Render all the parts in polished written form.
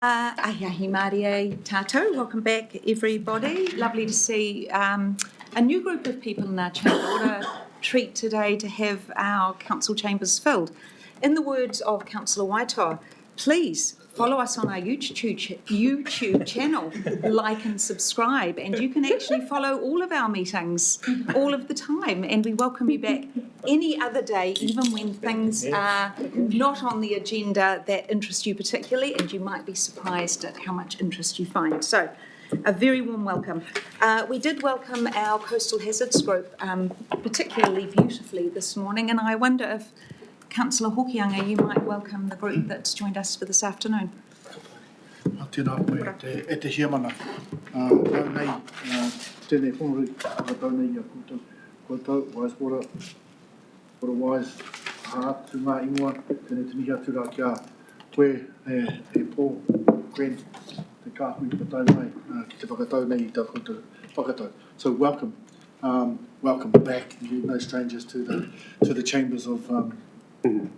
Ahiahi Mārie tātou. Welcome back, everybody. Lovely to see a new group of people in our chamber. What a treat today to have our council chambers filled. In the words of Councillor Waitoa, please follow us on our YouTube channel, like and subscribe, and you can actually follow all of our meetings all of the time, and we welcome you back any other day, even when things are not on the agenda that interest you particularly, and you might be surprised at how much interest you find. So, a very warm welcome. We did welcome our Coastal Hazards group particularly beautifully this morning, and I wonder if Councillor Hawke, you might welcome the group that's joined us for this afternoon. Tēnā koe e te hiamana. Tau nei, tēnei whonuru, tau nei a koutou, wise water, wise heart, tu ngā ingoa, tēnei te mihi atu rā kia koe e pō, Gwen, te kāhui patau mai, ki te whakatau nei I tā koutou whakatau. So welcome back. You're no strangers to the chambers of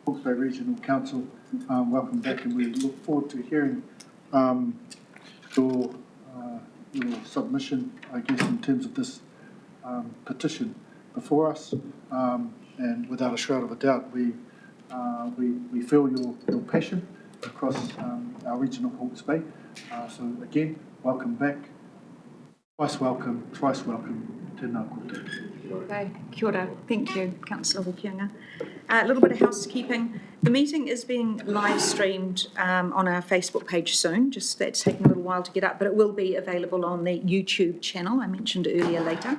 Hawke's Bay Regional Council. Welcome back, and we look forward to hearing your submission, I guess, in terms of this petition before us. And without a shroud of a doubt, we feel your passion across our region of Hawke's Bay. So again, welcome back. Twice welcome. Tēnā koutou. Okay, kia ora. Thank you, Councillor Hawke. A little bit of housekeeping. The meeting is being live streamed on our Facebook page soon. Just that's taking a little while to get up, but it will be available on the YouTube channel I mentioned earlier later.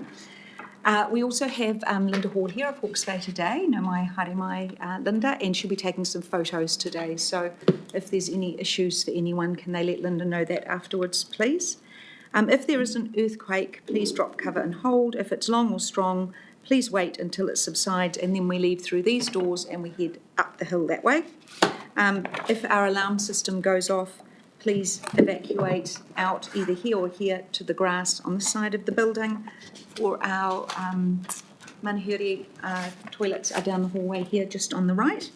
We also have Linda Hall here of Hawke's Bay Today. No mai haere mai, Linda, and she'll be taking some photos today. So if there's any issues for anyone, can they let Linda know that afterwards, please? If there is an earthquake, please drop cover and hold. If it's long or strong, please wait until it subsides, and then we leave through these doors and we head up the hill that way. If our alarm system goes off, please evacuate out either here or here to the grass on the side of the building, or our manahiri toilets are down the hallway here just on the right.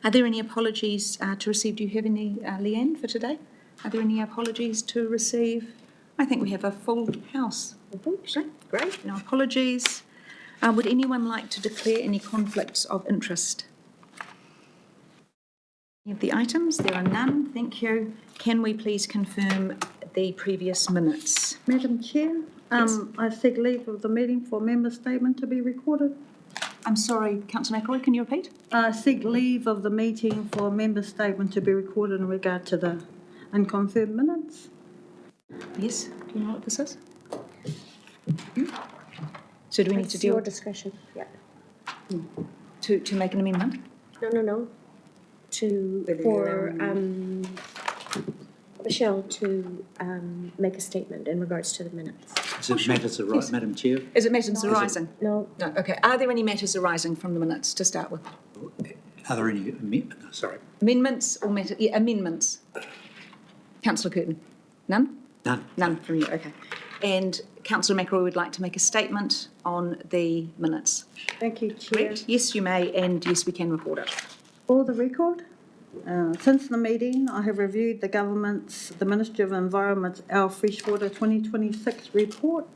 Are there any apologies to receive? Do you have any, Leanne, for today? Are there any apologies to receive? I think we have a full house. Great, no apologies. Would anyone like to declare any conflicts of interest? Any of the items? There are none, thank you. Can we please confirm the previous minutes? Madam Chair, Yes. I seek leave of the meeting for member statement to be recorded. I'm sorry, Councillor McElroy, can you repeat? I seek leave of the meeting for member statement to be recorded in regard to the unconfirmed minutes. Yes, do you know what this is? So do we need to deal your discretion? Yeah. to make an amendment? No. For Michelle to make a statement in regards to the minutes. Is it matters arising, Yes. Madam Chair? Is it matters arising? No. No, okay. Are there any matters arising from the minutes to start with? Are there any Amendments or amendments? Councillor Curtin? None? None. None from you, okay. And Councillor McElroy would like to make a statement on the minutes. Thank you, Chair. Correct? Yes, you may, and yes, we can record it. For the record, since the meeting, I have reviewed the Ministry of Environment's Our Freshwater 2026 report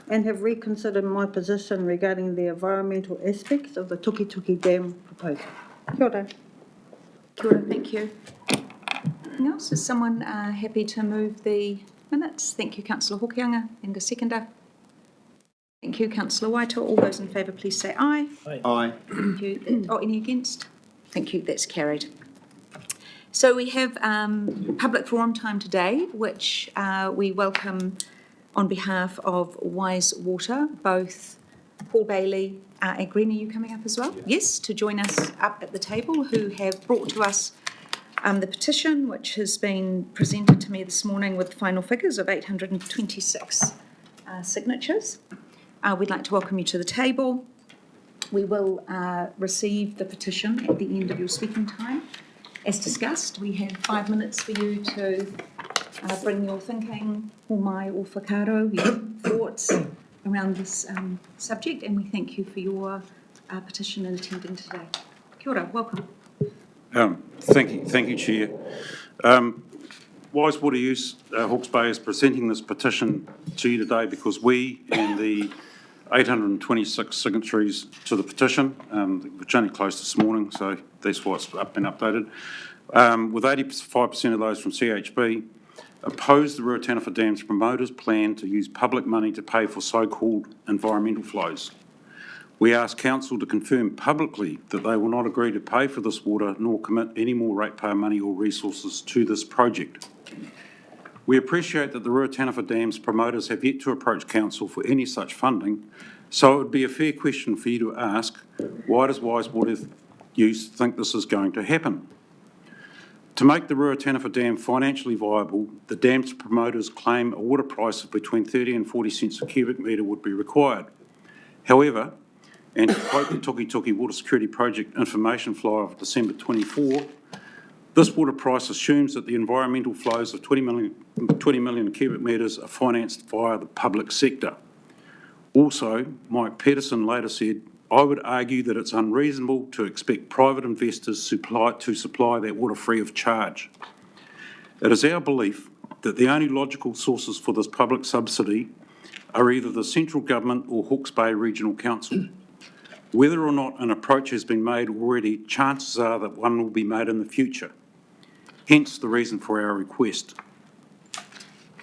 and have reconsidered my position regarding the environmental aspects of the Tukituki Dam proposal. Kia ora. Kia ora, thank you. Anything else? Is someone happy to move the minutes? Thank you, Councillor Hawke, and a seconder. Thank you, Councillor Waitoa. All those in favour, please say aye. Aye. Thank you. Oh, any against? Thank you, that's carried. So we have public forum time today, which we welcome on behalf of Wise Water, both Paul Bailey and Gwen. Are you coming up as well? Yes, to join us up at the table, who have brought to us the petition, which has been presented to me this morning with final figures of 826 signatures. We'd like to welcome you to the table. We will receive the petition at the end of your speaking time. As discussed, we have 5 minutes for you to bring your thinking, or whakaro, your thoughts around this subject, and we thank you for your petition and attending today. Kia ora, welcome. Thank you, Chair. Wise Water Use, Hawke's Bay is presenting this petition to you today because we and the 826 signatories to the petition, which only closed this morning, so that's why it's been updated, with 85% of those from CHB, oppose the Ruataniwha Dam's promoters' plan to use public money to pay for so-called environmental flows. We ask Council to confirm publicly that they will not agree to pay for this water nor commit any more ratepayer money or resources to this project. We appreciate that the Ruataniwha Dam's promoters have yet to approach Council for any such funding, so it would be a fair question for you to ask, why does Wise Water Use think this is going to happen? To make the Ruataniwha Dam financially viable, the dam's promoters claim a water price of between 30 and 40 cents a cubic metre would be required. However, and to quote the Tuki Water Security Project information flyer of December 24, this water price assumes that the environmental flows of 20 million cubic metres are financed via the public sector. Also, Mike Pedersen later said, I would argue that it's unreasonable to expect private investors to supply that water free of charge. It is our belief that the only logical sources for this public subsidy are either the central government or Hawke's Bay Regional Council. Whether or not an approach has been made already, chances are that one will be made in the future. Hence the reason for our request.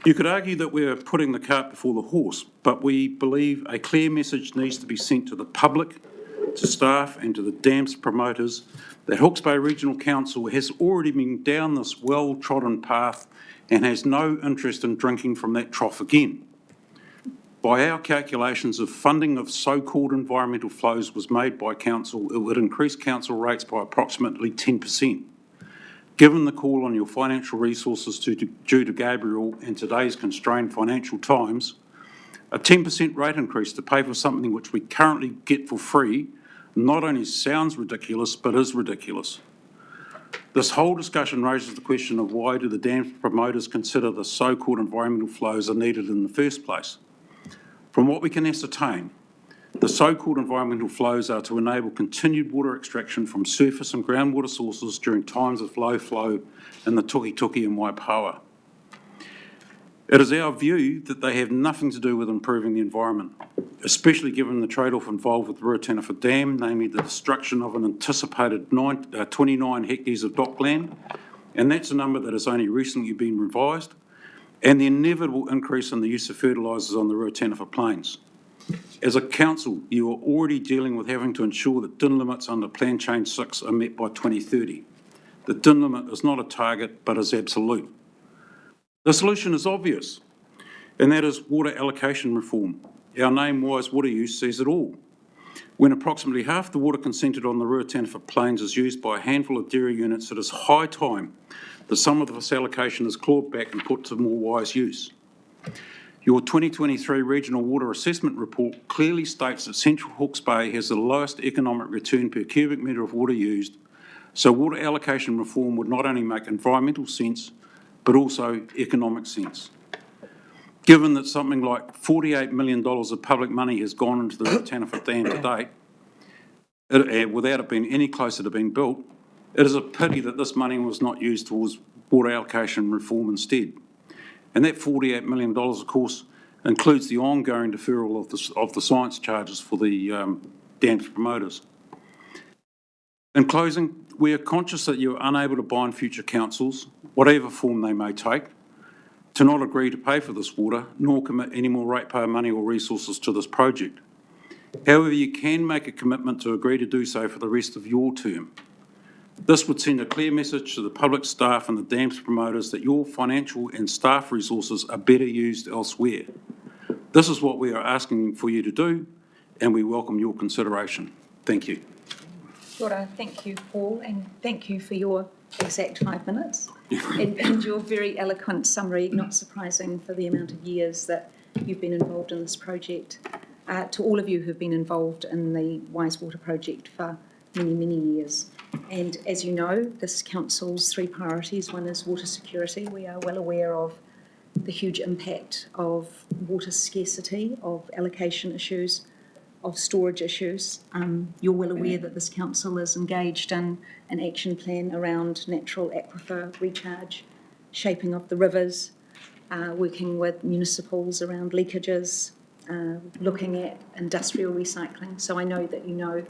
You could argue that we're putting the cart before the horse, but we believe a clear message needs to be sent to the public, to staff and to the dam's promoters that Hawke's Bay Regional Council has already been down this well-trodden path and has no interest in drinking from that trough again. By our calculations, if funding of so-called environmental flows was made by Council, it would increase Council rates by approximately 10%. Given the call on your financial resources due to Gabriel and today's constrained financial times, a 10% rate increase to pay for something which we currently get for free not only sounds ridiculous, but is ridiculous. This whole discussion raises the question of why do the dam promoters consider the so-called environmental flows are needed in the first place? From what we can ascertain, the so-called environmental flows are to enable continued water extraction from surface and groundwater sources during times of low flow in the Tuki and Waipawa. It is our view that they have nothing to do with improving the environment, especially given the trade-off involved with the Ruataniwha Dam, namely the destruction of an anticipated 29 hectares of dockland, and that's a number that has only recently been revised, and the inevitable increase in the use of fertilisers on the Ruataniwha Plains. As a council, you are already dealing with having to ensure that DIN limits under Plan Change 6 are met by 2030. The DIN limit is not a target, but is absolute. The solution is obvious, and that is water allocation reform. Our name, Wise Water Use, says it all. When approximately half the water consented on the Ruataniwha Plains is used by a handful of dairy units, it is high time that some of this allocation is clawed back and put to more wise use. Your 2023 Regional Water Assessment Report clearly states that Central Hawke's Bay has the lowest economic return per cubic metre of water used, so water allocation reform would not only make environmental sense, but also economic sense. Given that something like $48 million of public money has gone into the Ruataniwha Dam to date, without it being any closer to being built, it is a pity that this money was not used towards water allocation reform instead. And that $48 million, of course, includes the ongoing deferral of the science charges for the dam's promoters. In closing, we are conscious that you are unable to bind future councils, whatever form they may take, to not agree to pay for this water, nor commit any more ratepayer money or resources to this project. However, you can make a commitment to agree to do so for the rest of your term. This would send a clear message to the public, staff and the dam's promoters that your financial and staff resources are better used elsewhere. This is what we are asking for you to do, and we welcome your consideration. Thank you. Kia ora, thank you, Paul, and thank you for your exact 5 minutes and your very eloquent summary, not surprising for the amount of years that you've been involved in this project. To all of you who've been involved in the Wise Water project for many, many years. And as you know, this council's 3 priorities. One is water security. We are well aware of the huge impact of water scarcity, of allocation issues, of storage issues. You're well aware that this council is engaged in an action plan around natural aquifer recharge shaping of the rivers, working with municipals around leakages, looking at industrial recycling. So I know that you know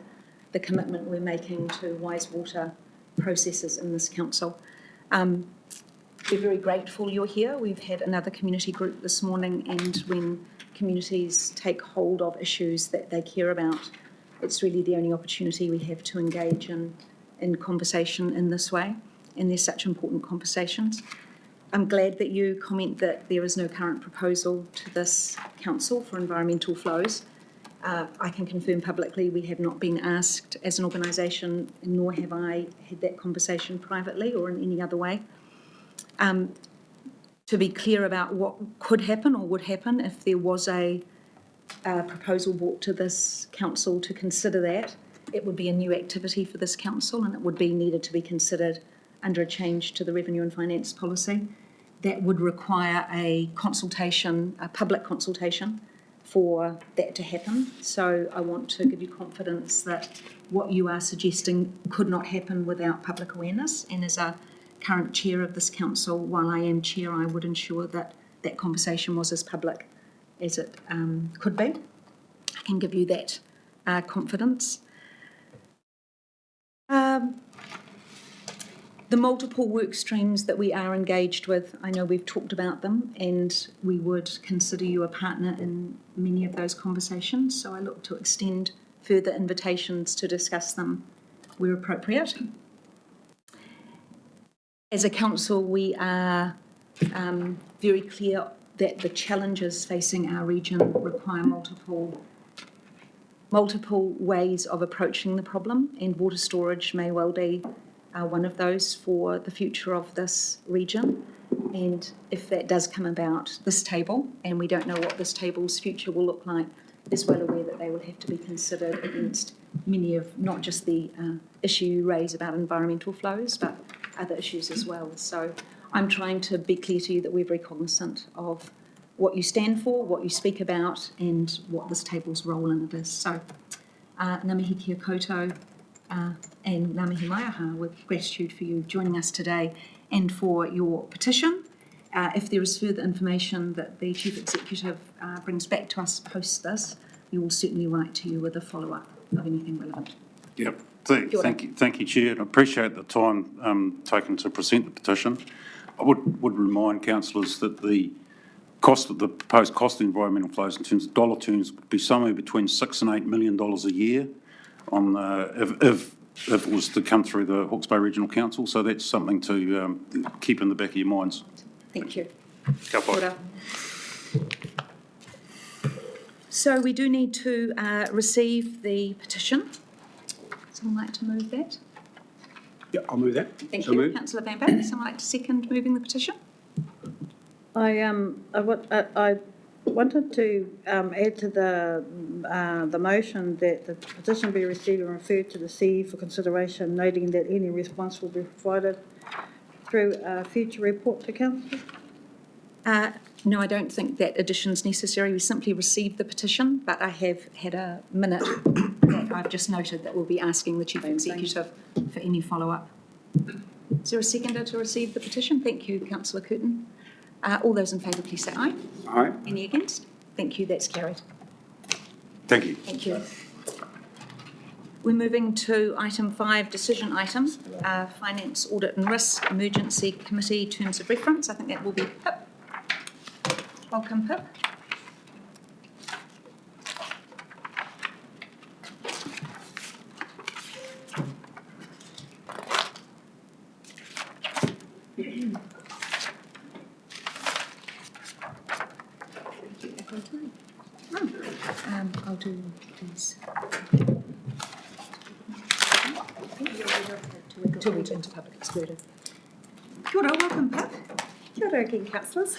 the commitment we're making to wise water processes in this council. We're very grateful you're here. We've had another community group this morning, and when communities take hold of issues that they care about, it's really the only opportunity we have to engage in conversation in this way, and they're such important conversations. I'm glad that you comment that there is no current proposal to this council for environmental flows. I can confirm publicly we have not been asked as an organisation, nor have I had that conversation privately or in any other way. To be clear about what could happen or would happen if there was a proposal brought to this council to consider that, it would be a new activity for this council, and it would be needed to be considered under a change to the revenue and finance policy. That would require a consultation, a public consultation, for that to happen. So I want to give you confidence that what you are suggesting could not happen without public awareness, and as a current chair of this council, while I am chair, I would ensure that that conversation was as public as it could be. I can give you that confidence. The multiple work streams that we are engaged with, I know we've talked about them, and we would consider you a partner in many of those conversations, so I look to extend further invitations to discuss them where appropriate. As a council, we are very clear that the challenges facing our region require multiple ways of approaching the problem, and water storage may well be one of those for the future of this region. And if that does come about, this table, and we don't know what this table's future will look like, is well aware that they will have to be considered against many of, not just the issue you raise about environmental flows, but other issues as well. So I'm trying to be clear to you that we're very cognizant of what you stand for, what you speak about, and what this table's role in it is. So ngā mihi kia koutou, and ngā mihi mai aha, with gratitude for you joining us today and for your petition. If there is further information that the Chief Executive brings back to us post this, we will certainly write to you with a follow-up of anything relevant. Yep. Thank you, Chair. I appreciate the time taken to present the petition. I would remind councillors that the cost of the proposed cost of environmental flows in terms of dollar terms would be somewhere between $6 and $8 million a year on if it was to come through the Hawke's Bay Regional Council. So that's something to keep in the back of your minds. Thank you. Ka pai. So we do need to receive the petition. Someone like to move that? Yeah, I'll move that. Thank So you, moved. Councillor Bamber. Someone like to second moving the petition? I wanted to add to the motion that the petition be received and referred to the CE for consideration, noting that any response will be provided through a future report to council. No, I don't think that addition's necessary. We simply received the petition, but I have had a minute that I've just noted that we'll be asking the Chief Executive for any follow-up. Is there a seconder to receive the petition? Thank you, Councillor Curtin. All those in favour, please say aye. Aye. Any against? Thank you, that's carried. Thank you. Thank you. We're moving to item 5, decision item, Finance, Audit and Risk Emergency Committee Terms of Reference. I think that will be Pip. Welcome, Pip. I'll do these. Till we turn to public excluded. Kia ora, welcome, Pip. Kia ora again, councillors.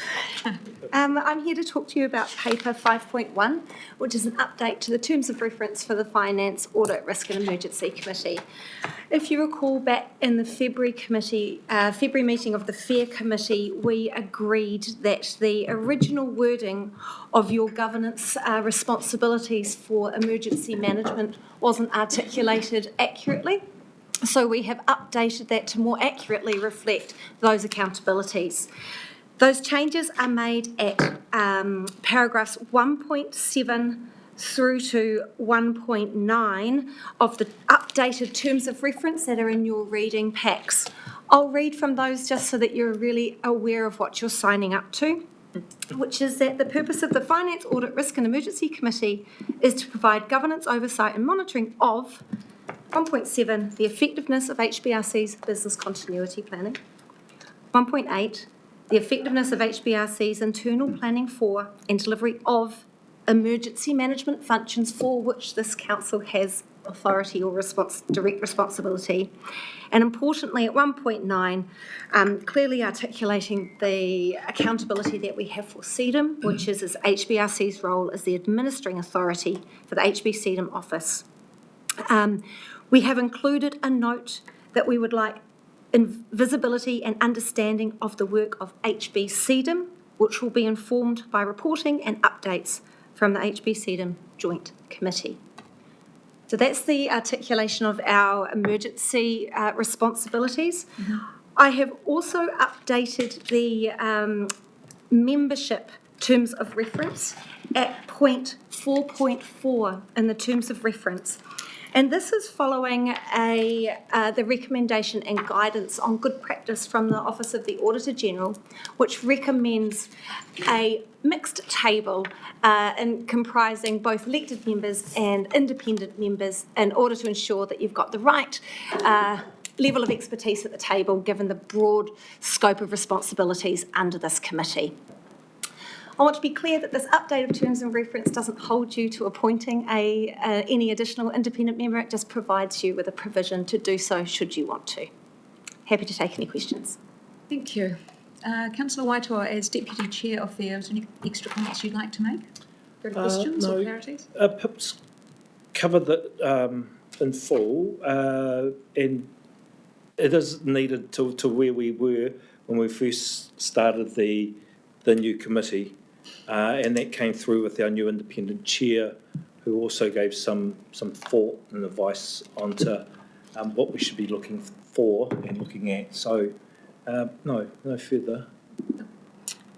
I'm here to talk to you about paper 5.1, which is an update to the terms of reference for the Finance, Audit, Risk and Emergency Committee. If you recall, back in the February meeting of the FAIR Committee, we agreed that the original wording of your governance responsibilities for emergency management wasn't articulated accurately. So we have updated that to more accurately reflect those accountabilities. Those changes are made at paragraphs 1.7 through to 1.9 of the updated terms of reference that are in your reading packs. I'll read from those just so that you're really aware of what you're signing up to, which is that the purpose of the Finance, Audit, Risk and Emergency Committee is to provide governance, oversight and monitoring of 1.7, the effectiveness of HBRC's business continuity planning. 1.8, the effectiveness of HBRC's internal planning for and delivery of emergency management functions for which this council has authority or direct responsibility. And importantly, at 1.9, clearly articulating the accountability that we have for CEDM, which is HBRC's role as the administering authority for the HB CEDM office. We have included a note that we would like visibility and understanding of the work of HB CEDM, which will be informed by reporting and updates from the HB CEDM Joint Committee. So that's the articulation of our emergency responsibilities. I have also updated the membership terms of reference at point 4.4 in the terms of reference. And this is following the recommendation and guidance on good practice from the Office of the Auditor General, which recommends a mixed table and comprising both elected members and independent members in order to ensure that you've got the right level of expertise at the table, given the broad scope of responsibilities under this committee. I want to be clear that this update of terms of reference doesn't hold you to appointing any additional independent member. It just provides you with a provision to do so should you want to. Happy to take any questions. Thank you. Councillor Waitoa, as Deputy Chair of the, is there any extra comments you'd like to make? Further questions or clarities? Pip's covered that in full, and it is needed to where we were when we first started the new committee. And that came through with our new independent chair, who also gave some thought and advice onto what we should be looking for and looking at. So, no further.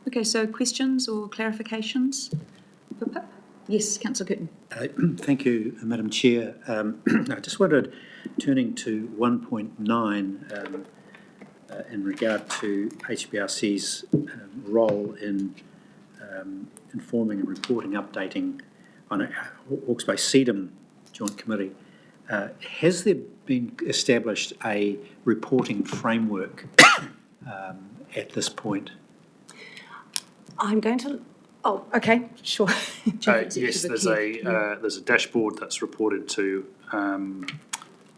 Okay, so questions or clarifications for Pip? Yes, Councillor Curtin. Thank you, Madam Chair. I just wondered, turning to 1.9 in regard to HBRC's role in informing and reporting, updating on a Hawke's Bay CEDM Joint Committee. Has there been established a reporting framework at this point? I'm going to. Oh, okay, sure. Yes, there's a dashboard that's reported to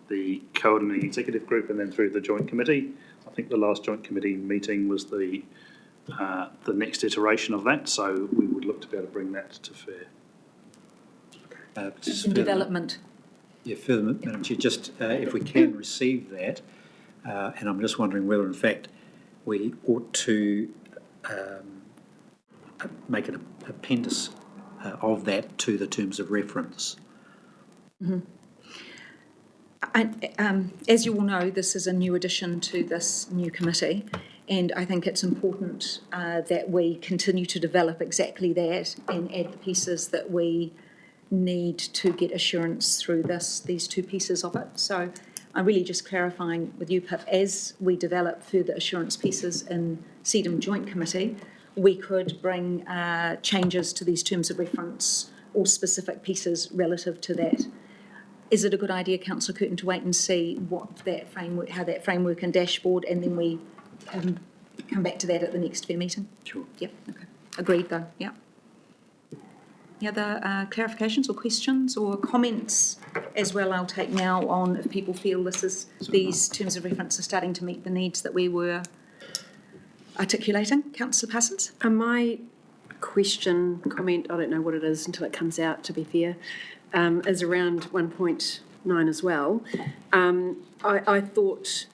the coordinating executive group and then through the joint committee. I think the last joint committee meeting was the next iteration of that, so we would look to be able to bring that to fair. In development. Yeah, further, Madam Chair, just if we can receive that, and I'm just wondering whether in fact we ought to make an appendix of that to the terms of reference. Mm-hmm. As you all know, this is a new addition to this new committee, and I think it's important that we continue to develop exactly that and add the pieces that we need to get assurance through these two pieces of it. So I'm really just clarifying with you, Pip, as we develop further assurance pieces in CEDM Joint Committee, we could bring changes to these terms of reference or specific pieces relative to that. Is it a good idea, Councillor Curtin, to wait and see what that framework, how that framework and dashboard, and then we come back to that at the next fair meeting? Sure. Yep. Okay. Agreed, though. Yeah. Any other clarifications or questions or comments as well? I'll take now on if people feel these terms of reference are starting to meet the needs that we were articulating. Councillor Parsons. My comment, I don't know what it is until it comes out, to be fair, is around 1.9 as well. I thought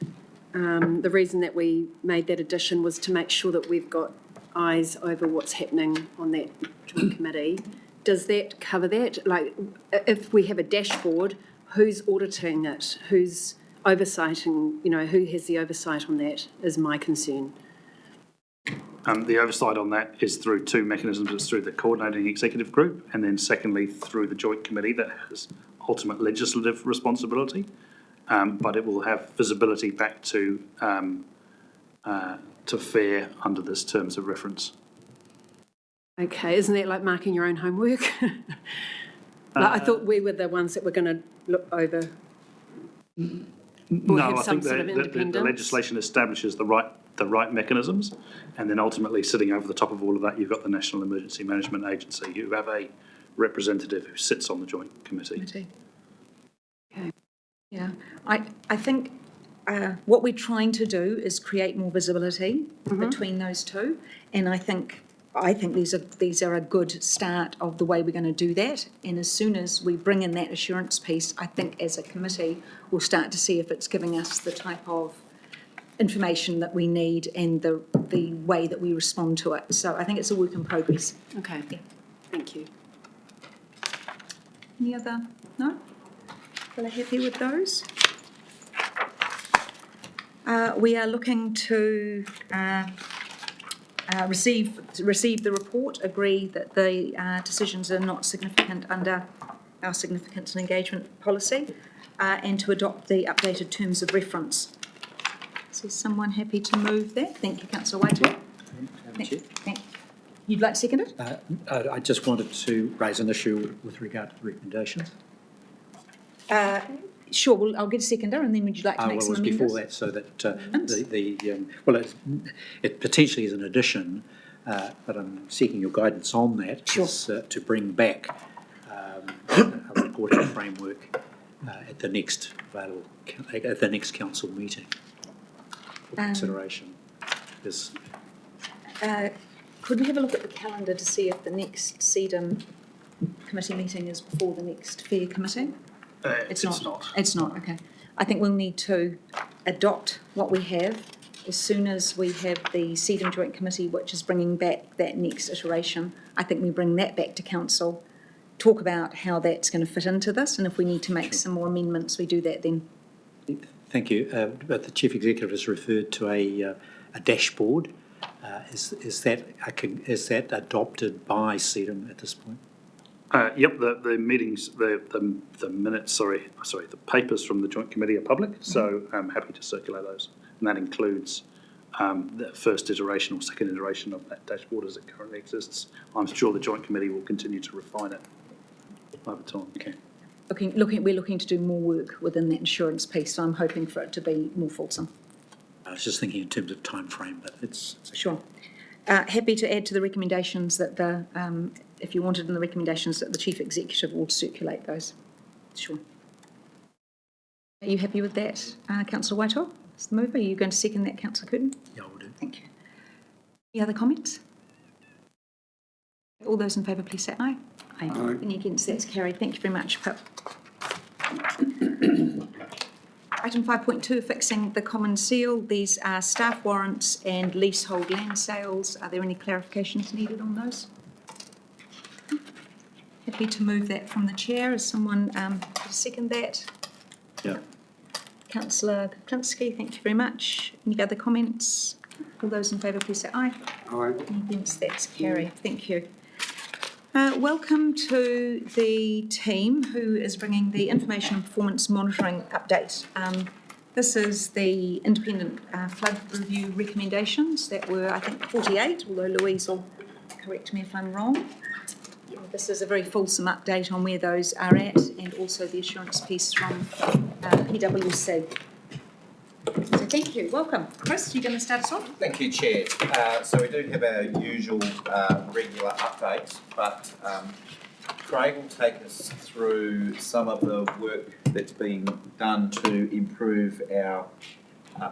the reason that we made that addition was to make sure that we've got eyes over what's happening on that joint committee. Does that cover that? Like, if we have a dashboard, who's auditing it? Who's oversight and, who has the oversight on that is my concern. The oversight on that is through two mechanisms. It's through the coordinating executive group, and then secondly through the joint committee that has ultimate legislative responsibility. But it will have visibility back to FAIR under this terms of reference. Okay, isn't that like marking your own homework? I thought we were the ones that were going to look over. No, I think sort of the legislation establishes the right mechanisms, and then ultimately sitting over the top of all of that, you've got the National Emergency Management Agency, who have a representative who sits on the joint committee. Okay. Yeah, I think what we're trying to do is create more visibility between those two, and I think these are a good start of the way we're going to do that. And as soon as we bring in that assurance piece, I think as a committee we'll start to see if it's giving us the type of information that we need and the way that we respond to it. So I think it's a work in progress. Okay, thank you. Any other? No? Are you happy with those? We are looking to receive the report, agree that the decisions are not significant under our significance and engagement policy, and to adopt the updated terms of reference. So is someone happy to move that? Thank you, Councillor Waitoa. Thank you. You'd like to second it? I just wanted to raise an issue with regard to the recommendations. Sure, well, I'll get a seconder, and then would you like to make some amendments? Before that, so that it potentially is an addition, but I'm seeking your guidance on that. Sure. Is, to bring back a reporting framework at the next council meeting for consideration. Could we have a look at the calendar to see if the next CEDM committee meeting is before the next FAIR committee? It's not. It's not, okay. I think we'll need to adopt what we have as soon as we have the CEDM Joint Committee, which is bringing back that next iteration. I think we bring that back to council, talk about how that's going to fit into this, and if we need to make some more amendments, we do that then. Thank you. But the Chief Executive has referred to a dashboard. Is that adopted by CEDM at this point? Yep, the meetings, the minutes, the papers from the joint committee are public, so I'm happy to circulate those. And that includes the first iteration or second iteration of that dashboard as it currently exists. I'm sure the joint committee will continue to refine it over time. Okay. We're looking to do more work within that insurance piece, so I'm hoping for it to be more fulsome. I was just thinking in terms of time frame, but it's Sure. Happy to add to the recommendations that if you wanted in the recommendations that the Chief Executive will circulate those. Sure. Are you happy with that, Councillor Waitoa? That's the move. Are you going to second that, Councillor Curtin? Yeah, I will do. Thank you. Any other comments? All those in favour, please say aye. Aye. Any against, that's carried. Thank you very much, Pip. Item 5.2, fixing the common seal. These are staff warrants and leasehold land sales. Are there any clarifications needed on those? Happy to move that from the chair. Is someone to second that? Yeah. Councillor Klinsky, thank you very much. Any other comments? All those in favour, please say aye. Aye. Any against, that's carried. Thank you. Welcome to the team who is bringing the information and performance monitoring update. This is the independent flood review recommendations that were, I think, 48, although Louise will correct me if I'm wrong. This is a very fulsome update on where those are at, and also the assurance piece from PwC. So thank you. Welcome. Chris, you're going to start us off? Thank you, Chair. So we do have our usual regular updates, but Craig will take us through some of the work that's being done to improve our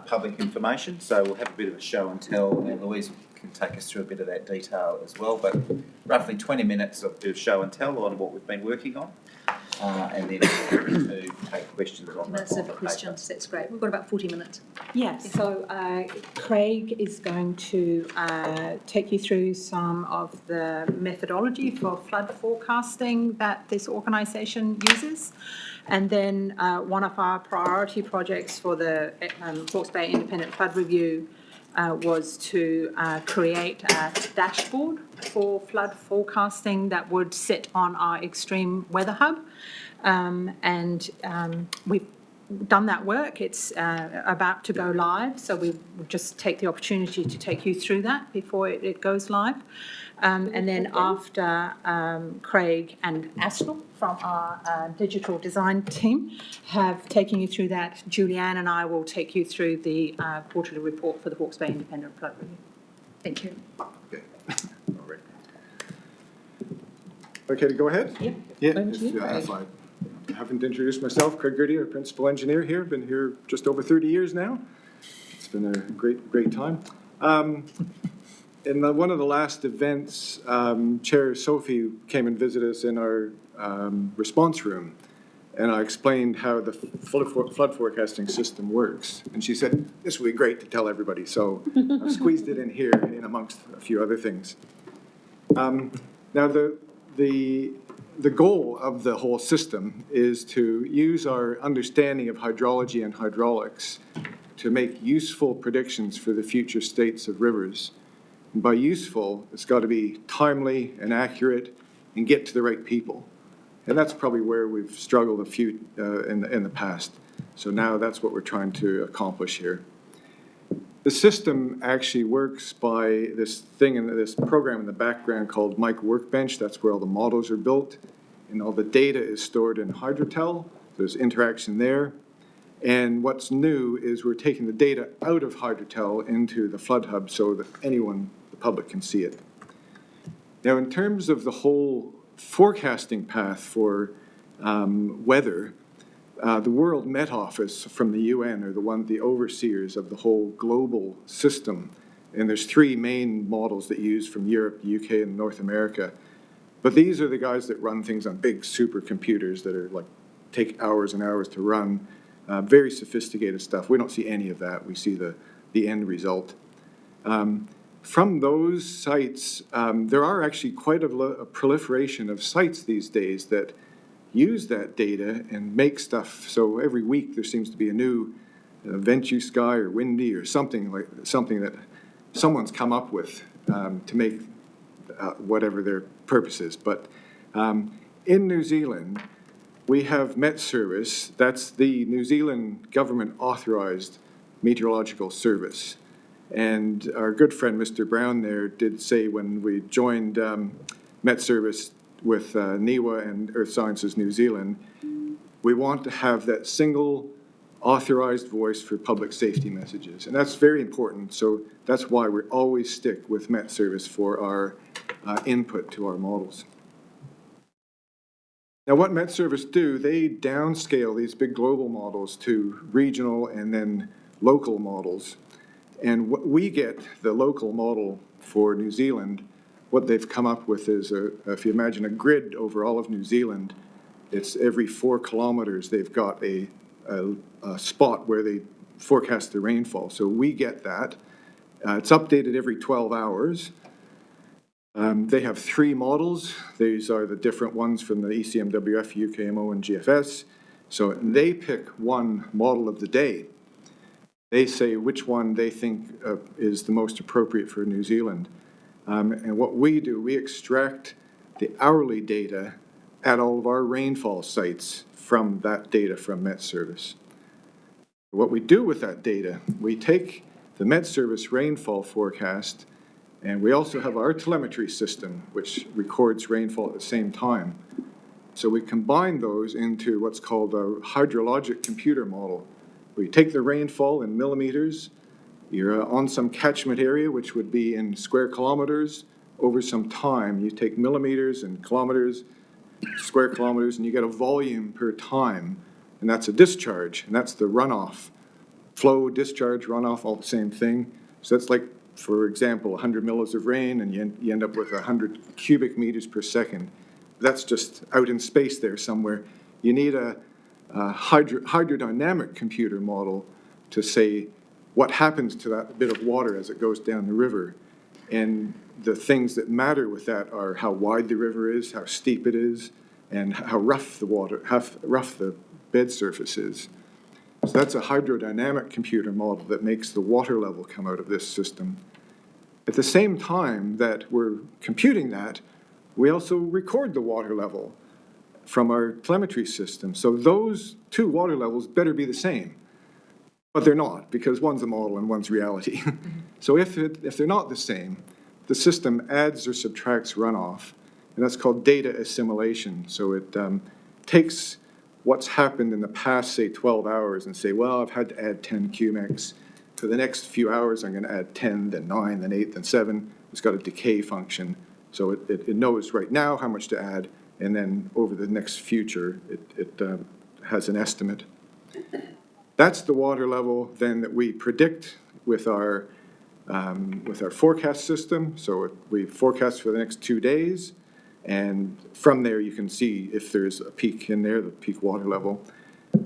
public information. So we'll have a bit of a show and tell, and Louise can take us through a bit of that detail as well, but roughly 20 minutes of show and tell on what we've been working on. and then to take questions on the Minutes of paper. questions, that's great. We've got about 40 minutes. Yeah, so Craig is going to take you through some of the methodology for flood forecasting that this organisation uses. And then one of our priority projects for the Hawke's Bay Independent Flood Review was to create a dashboard for flood forecasting that would sit on our extreme weather hub. We've done that work. It's about to go live, so we will just take the opportunity to take you through that before it goes live. And then after Craig and Aspel from our digital design team have taken you through that, Julianne and I will take you through the quarterly report for the Hawke's Bay Independent Flood Review. Thank you. Okay. All right. Okay to go ahead? Yep. Yeah. Over to you, If Craig. I haven't introduced myself, Craig Goody, our principal engineer here. Been here just over 30 years now. It's been a great time. In one of the last events, Chair Sophie came and visited us in our response room, and I explained how the flood forecasting system works. And she said, this would be great to tell everybody, so I've squeezed it in here in amongst a few other things. Now, the goal of the whole system is to use our understanding of hydrology and hydraulics to make useful predictions for the future states of rivers. And by useful, it's got to be timely and accurate and get to the right people. And that's probably where we've struggled a few in the past. So now that's what we're trying to accomplish here. The system actually works by this program in the background called Mike Workbench. That's where all the models are built, and all the data is stored in Hydrotel. There's interaction there. And what's new is we're taking the data out of Hydrotel into the Flood Hub so that anyone, the public, can see it. Now, in terms of the whole forecasting path for weather, the World Met Office from the UN are the overseers of the whole global system. And there's three main models that use from Europe, the UK, and North America. But these are the guys that run things on big supercomputers that are take hours and hours to run. Very sophisticated stuff. We don't see any of that. We see the end result. From those sites, there are actually quite a proliferation of sites these days that use that data and make stuff. So every week there seems to be a new Ventu Sky or Windy or something that someone's come up with to make whatever their purpose is. But in New Zealand, we have Met Service. That's the New Zealand government authorized meteorological service. And our good friend, Mr. Brown there, did say when we joined Met Service with NIWA and Earth Sciences New Zealand, we want to have that single authorized voice for public safety messages. And that's very important. So that's why we always stick with Met Service for our input to our models. Now, what Met Service do, they downscale these big global models to regional and then local models. And what we get, the local model for New Zealand, what they've come up with is, if you imagine a grid over all of New Zealand, it's every 4 kilometers they've got a spot where they forecast the rainfall. So we get that. It's updated every 12 hours. They have 3 models. These are the different ones from the ECMWF, UKMO, and GFS. So they pick one model of the day. They say which one they think is the most appropriate for New Zealand. And what we do, we extract the hourly data at all of our rainfall sites from that data from Met Service. What we do with that data, we take the Met Service rainfall forecast, and we also have our telemetry system, which records rainfall at the same time. So we combine those into what's called a hydrologic computer model. We take the rainfall in millimeters, you're on some catchment area, which would be in square kilometers. Over some time, you take millimeters and kilometers, square kilometers, and you get a volume per time. And that's a discharge, and that's the runoff. Flow, discharge, runoff, all the same thing. So that's like, for example, 100 mils of rain, and you end up with 100 cubic meters per second. That's just out in space there somewhere. You need a hydrodynamic computer model to say what happens to that bit of water as it goes down the river. And the things that matter with that are how wide the river is, how steep it is, and how rough the bed surface is. So that's a hydrodynamic computer model that makes the water level come out of this system. At the same time that we're computing that, we also record the water level from our telemetry system. So those two water levels better be the same. But they're not, because one's a model and one's reality. So if they're not the same, the system adds or subtracts runoff, and that's called data assimilation. So it takes what's happened in the past, say, 12 hours and say, well, I've had to add 10 QMEX. For the next few hours, I'm going to add 10, then 9, then 8, then 7. It's got a decay function. So it knows right now how much to add, and then over the next future, it has an estimate. That's the water level then that we predict with our forecast system. So we forecast for the next 2 days, and from there you can see if there's a peak in there, the peak water level.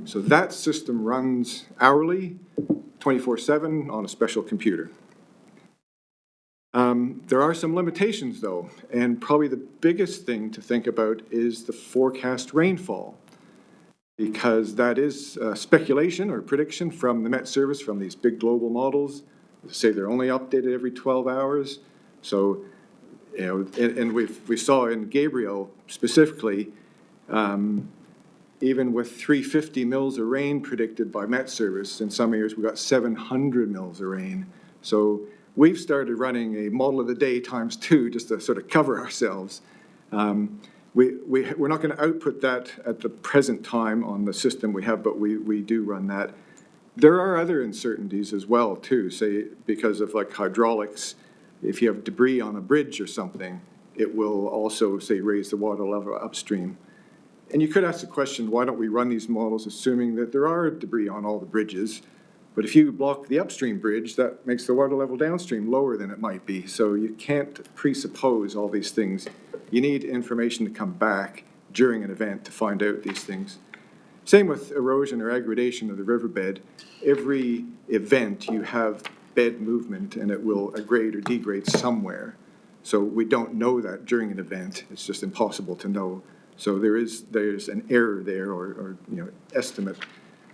So that system runs hourly, 24/7 on a special computer. There are some limitations though, and probably the biggest thing to think about is the forecast rainfall, because that is speculation or prediction from the Met Service, from these big global models. They say they're only updated every 12 hours. So, you know, and we saw in Gabriel specifically, even with 350 mils of rain predicted by Met Service, in some areas we got 700 mils of rain. So we've started running a model of the day times 2 just to sort of cover ourselves. We're not going to output that at the present time on the system we have, but we do run that. There are other uncertainties as well, too, say because of like hydraulics. If you have debris on a bridge or something, it will also, say, raise the water level upstream. And you could ask the question, why don't we run these models assuming that there are debris on all the bridges? But if you block the upstream bridge, that makes the water level downstream lower than it might be. So you can't presuppose all these things. You need information to come back during an event to find out these things. Same with erosion or aggradation of the riverbed. Every event you have bed movement and it will aggrade or degrade somewhere. So we don't know that during an event. It's just impossible to know. So there's an error there or you know, estimate.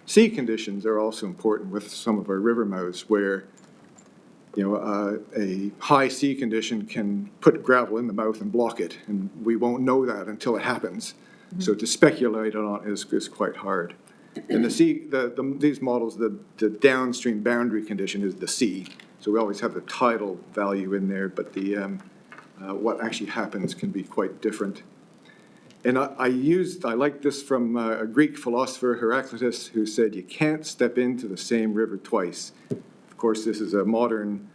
Sea conditions are also important with some of our river mouths where, you know, a high sea condition can put gravel in the mouth and block it, and we won't know that until it happens. Mm-hmm. So to speculate on it is quite hard. And these models, the downstream boundary condition is the sea. So we always have the tidal value in there, but the what actually happens can be quite different. And I like this from a Greek philosopher, Heraclitus, who said, you can't step into the same river twice. Of course, this is a modern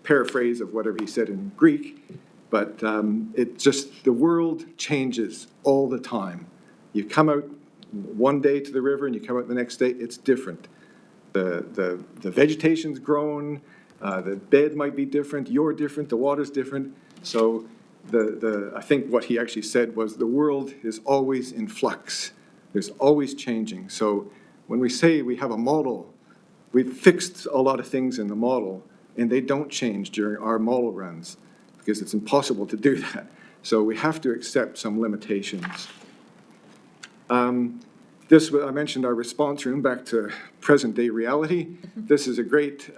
paraphrase of whatever he said in Greek, but the world changes all the time. You come out one day to the river and you come out the next day, it's different. The vegetation's grown, the bed might be different, you're different, the water's different. So I think what he actually said was the world is always in flux. There's always changing. So when we say we have a model, we've fixed a lot of things in the model, and they don't change during our model runs because it's impossible to do that. So we have to accept some limitations. I mentioned our response room, back to present-day reality. This is a great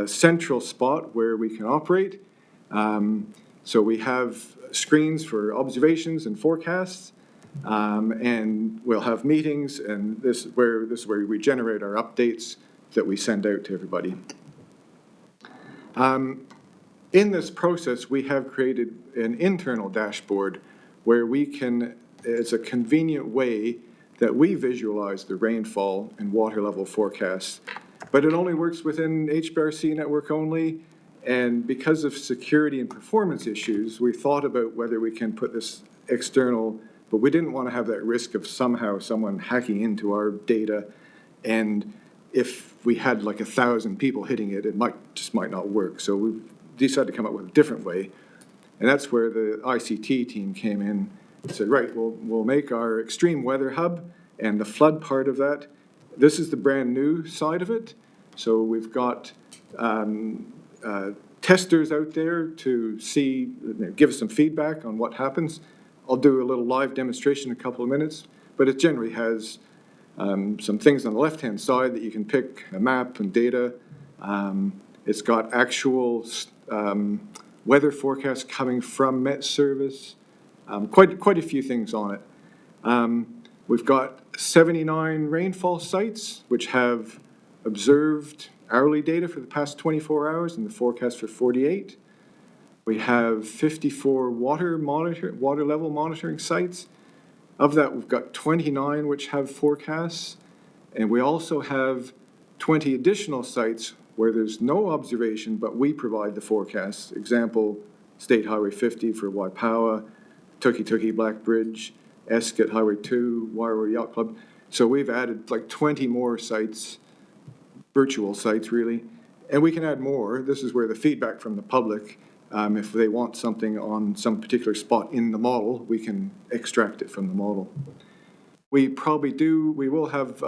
central spot where we can operate. So we have screens for observations and forecasts, and we'll have meetings, and this is where we generate our updates that we send out to everybody. In this process, we have created an internal dashboard where we can, it's a convenient way that we visualize the rainfall and water level forecasts, but it only works within HBRC network only. And because of security and performance issues, we thought about whether we can put this external, but we didn't want to have that risk of somehow someone hacking into our data. And if we had like 1,000 people hitting it, it just might not work. So we decided to come up with a different way. And that's where the ICT team came in said, right, we'll make our extreme weather hub and the flood part of that. This is the brand new side of it. So we've got testers out there to see, give us some feedback on what happens. I'll do a little live demonstration in a couple of minutes, but it generally has some things on the left-hand side that you can pick, a map and data. It's got actual weather forecasts coming from Met Service, quite a few things on it. We've got 79 rainfall sites, which have observed hourly data for the past 24 hours and the forecast for 48. We have 54 water level monitoring sites. Of that, we've got 29 which have forecasts, and we also have 20 additional sites where there's no observation, but we provide the forecasts. Example, State Highway 50 for Waipawa, Tuki Black Bridge, Esket Highway 2, Wairua Yacht Club. So we've added like 20 more sites, virtual sites really, and we can add more. This is where the feedback from the public, if they want something on some particular spot in the model, we can extract it from the model. We will have,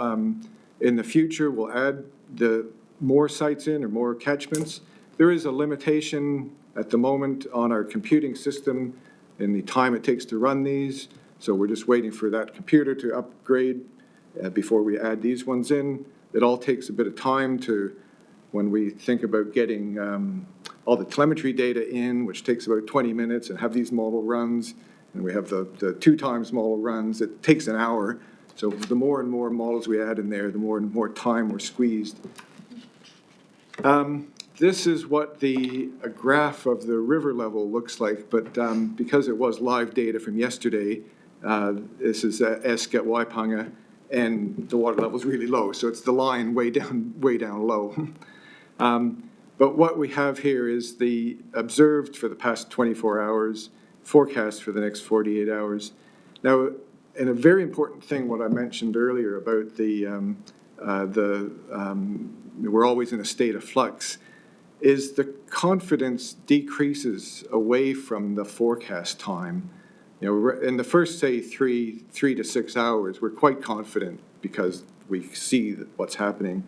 in the future, we'll add the more sites in or more catchments. There is a limitation at the moment on our computing system and the time it takes to run these. So we're just waiting for that computer to upgrade before we add these ones in. It all takes a bit of time to, when we think about getting all the telemetry data in, which takes about 20 minutes, and have these model runs, and we have the 2 times model runs, it takes an hour. So the more and more models we add in there, the more and more time we're squeezed. This is what a graph of the river level looks like, but because it was live data from yesterday, this is Esket Waipawa, and the water level is really low, so it's the line way down low. But what we have here is the observed for the past 24 hours, forecast for the next 48 hours. Now, and a very important thing, what I mentioned earlier about we're always in a state of flux, is the confidence decreases away from the forecast time. You know, in the first, say, three to 6 hours, we're quite confident because we see what's happening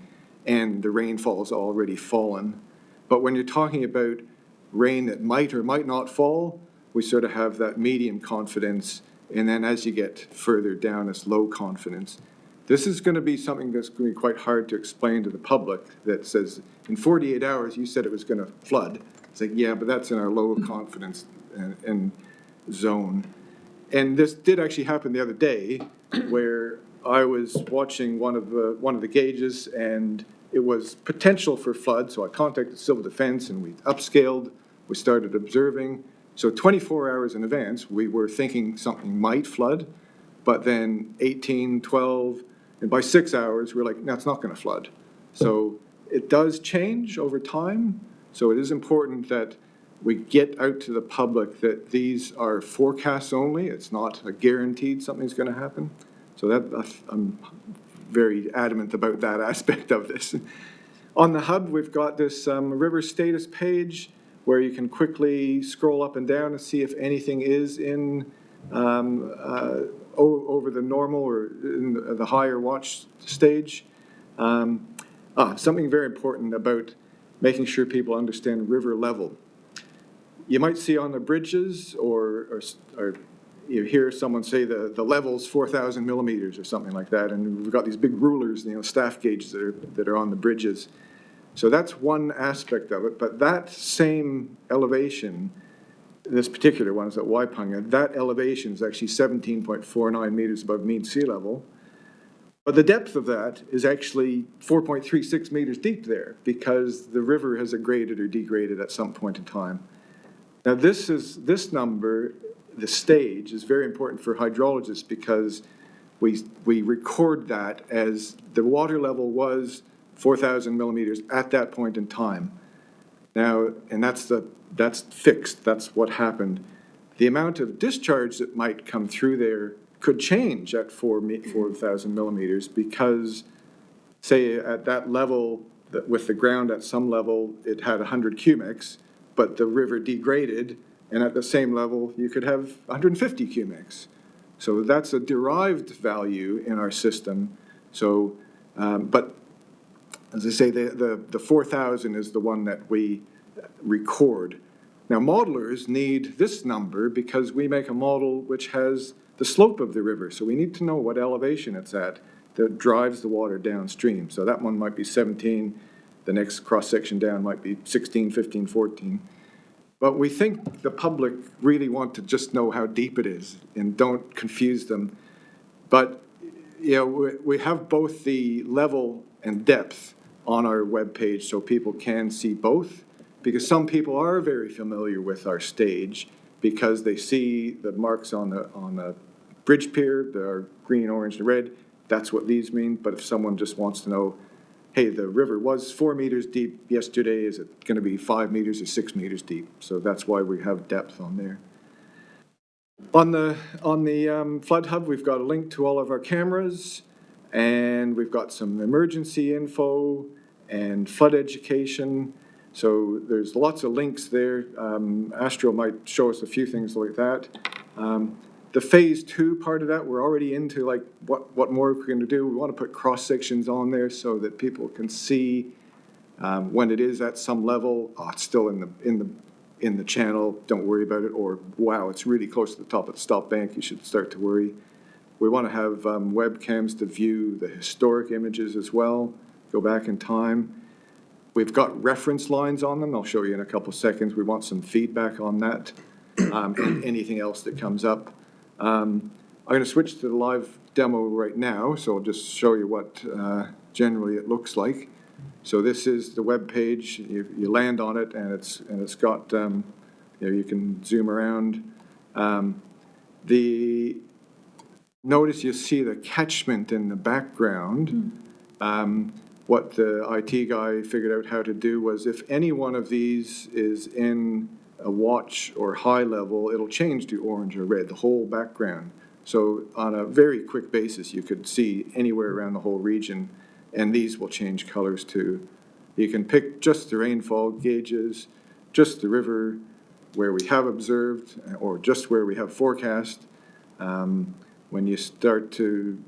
and the rainfall's already fallen. But when you're talking about rain that might or might not fall, we sort of have that medium confidence, and then as you get further down, it's low confidence. This is going to be something that's going to be quite hard to explain to the public, that says, in 48 hours, you said it was going to flood. It's like, yeah, but that's in our low confidence and zone. And this did actually happen the other day, where I was watching one of the gauges, and it was potential for flood. So I contacted Civil Defense, and we upscaled. We started observing. So 24 hours in advance, we were thinking something might flood, but then 18, 12, and by 6 hours, we're like, no, it's not going to flood. So it does change over time. So it is important that we get out to the public that these are forecasts only. It's not a guaranteed something's going to happen. So I'm very adamant about that aspect of this. On the hub, we've got this river status page where you can quickly scroll up and down and see if anything is in over the normal or in the higher watch stage. Something very important about making sure people understand river level. You might see on the bridges or you hear someone say the level's 4,000 millimeters or something like that, and we've got these big rulers, staff gauges that are on the bridges. So that's one aspect of it, but that same elevation, this particular one is at Waipawa, that elevation is actually 17.49 meters above mean sea level. But the depth of that is actually 4.36 meters deep there, because the river has graded or degraded at some point in time. Now this number, the stage, is very important for hydrologists, because we record that as the water level was 4,000 millimeters at that point in time. Now, and that's fixed, that's what happened. The amount of discharge that might come through there could change at 4,000 millimeters, because, say, at that level, with the ground at some level, it had 100 cubics, but the river degraded, And at the same level, you could have 150 cumex. So that's a derived value in our system. So, but as I say, the 4,000 is the one that we record. Now, modelers need this number because we make a model which has the slope of the river. So we need to know what elevation it's at that drives the water downstream. So that one might be 17. The next cross-section down might be 16, 15, 14. But we think the public really want to just know how deep it is and don't confuse them. But, you know, we have both the level and depth on our webpage so people can see both, because some people are very familiar with our stage because they see the marks on the bridge pier, that are green, orange, and red. That's what these mean. But if someone just wants to know, hey, the river was 4 meters deep yesterday, is it going to be 5 meters or 6 meters deep? So that's why we have depth on there. On the Flood Hub, we've got a link to all of our cameras, and we've got some emergency info and flood education. So there's lots of links there. Astro might show us a few things like that. The phase 2 part of that, we're already into like what more we're going to do. We want to put cross sections on there so that people can see when it is at some level. Oh, it's still in the channel. Don't worry about it. Or wow, it's really close to the top of the stop bank. You should start to worry. We want to have webcams to view the historic images as well. Go back in time. We've got reference lines on them. I'll show you in a couple of seconds. We want some feedback on that and anything else that comes up. I'm going to switch to the live demo right now, so I'll just show you what generally it looks like. So this is the web page. You land on it, and it's got you can zoom around. Notice you see the catchment in the background. What the IT guy figured out how to do was if any one of these is in a watch or high level, it'll change to orange or red, the whole background. So on a very quick basis, you could see anywhere around the whole region, and these will change colors too. You can pick just the rainfall gauges, just the river where we have observed, or just where we have forecast. When you start to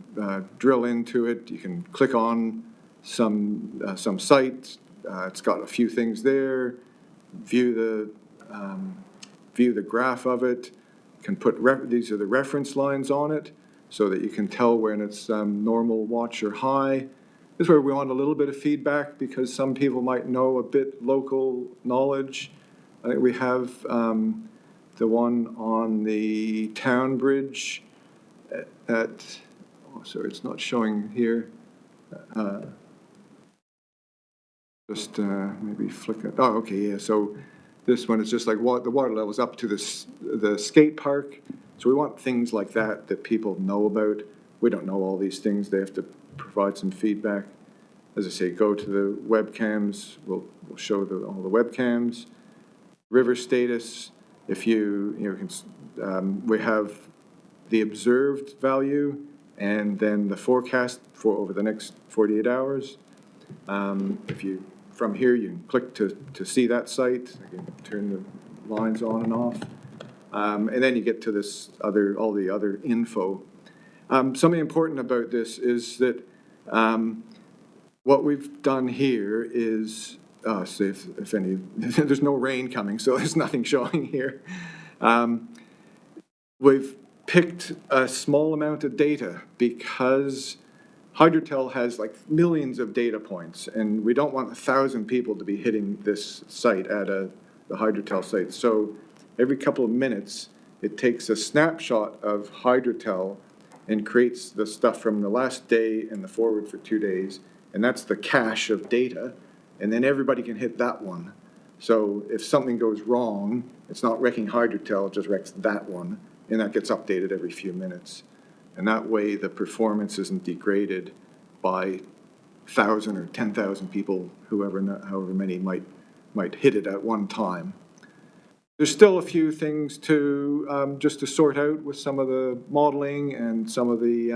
drill into it, you can click on some site. It's got a few things there. View the graph of it. You can put these are the reference lines on it, so that you can tell when it's normal, watch, or high. This is where we want a little bit of feedback because some people might know a bit local knowledge. I think we have the one on the town bridge sorry, it's not showing here. Maybe flick it. Oh, okay, yeah. So this one is just like the water level's up to the skate park. So we want things like that people know about. We don't know all these things. They have to provide some feedback. As I say, go to the webcams. We'll show all the webcams. River status. If we have the observed value and then the forecast for over the next 48 hours. From here, you can click to see that site. I can turn the lines on and off. And then you get to all the other info. Something important about this is that what we've done here is, if any, there's no rain coming, so there's nothing showing here. We've picked a small amount of data because Hydrotel has like millions of data points, and we don't want 1,000 people to be hitting this site at the Hydrotel site. So every couple of minutes, it takes a snapshot of Hydrotel and creates the stuff from the last day and the forward for 2 days, and that's the cache of data, and then everybody can hit that one. So if something goes wrong, it's not wrecking Hydrotel, it just wrecks that one, and that gets updated every few minutes. And that way the performance isn't degraded by 1,000 or 10,000 people, however many might hit it at one time. There's still a few things to just to sort out with some of the modeling and some of the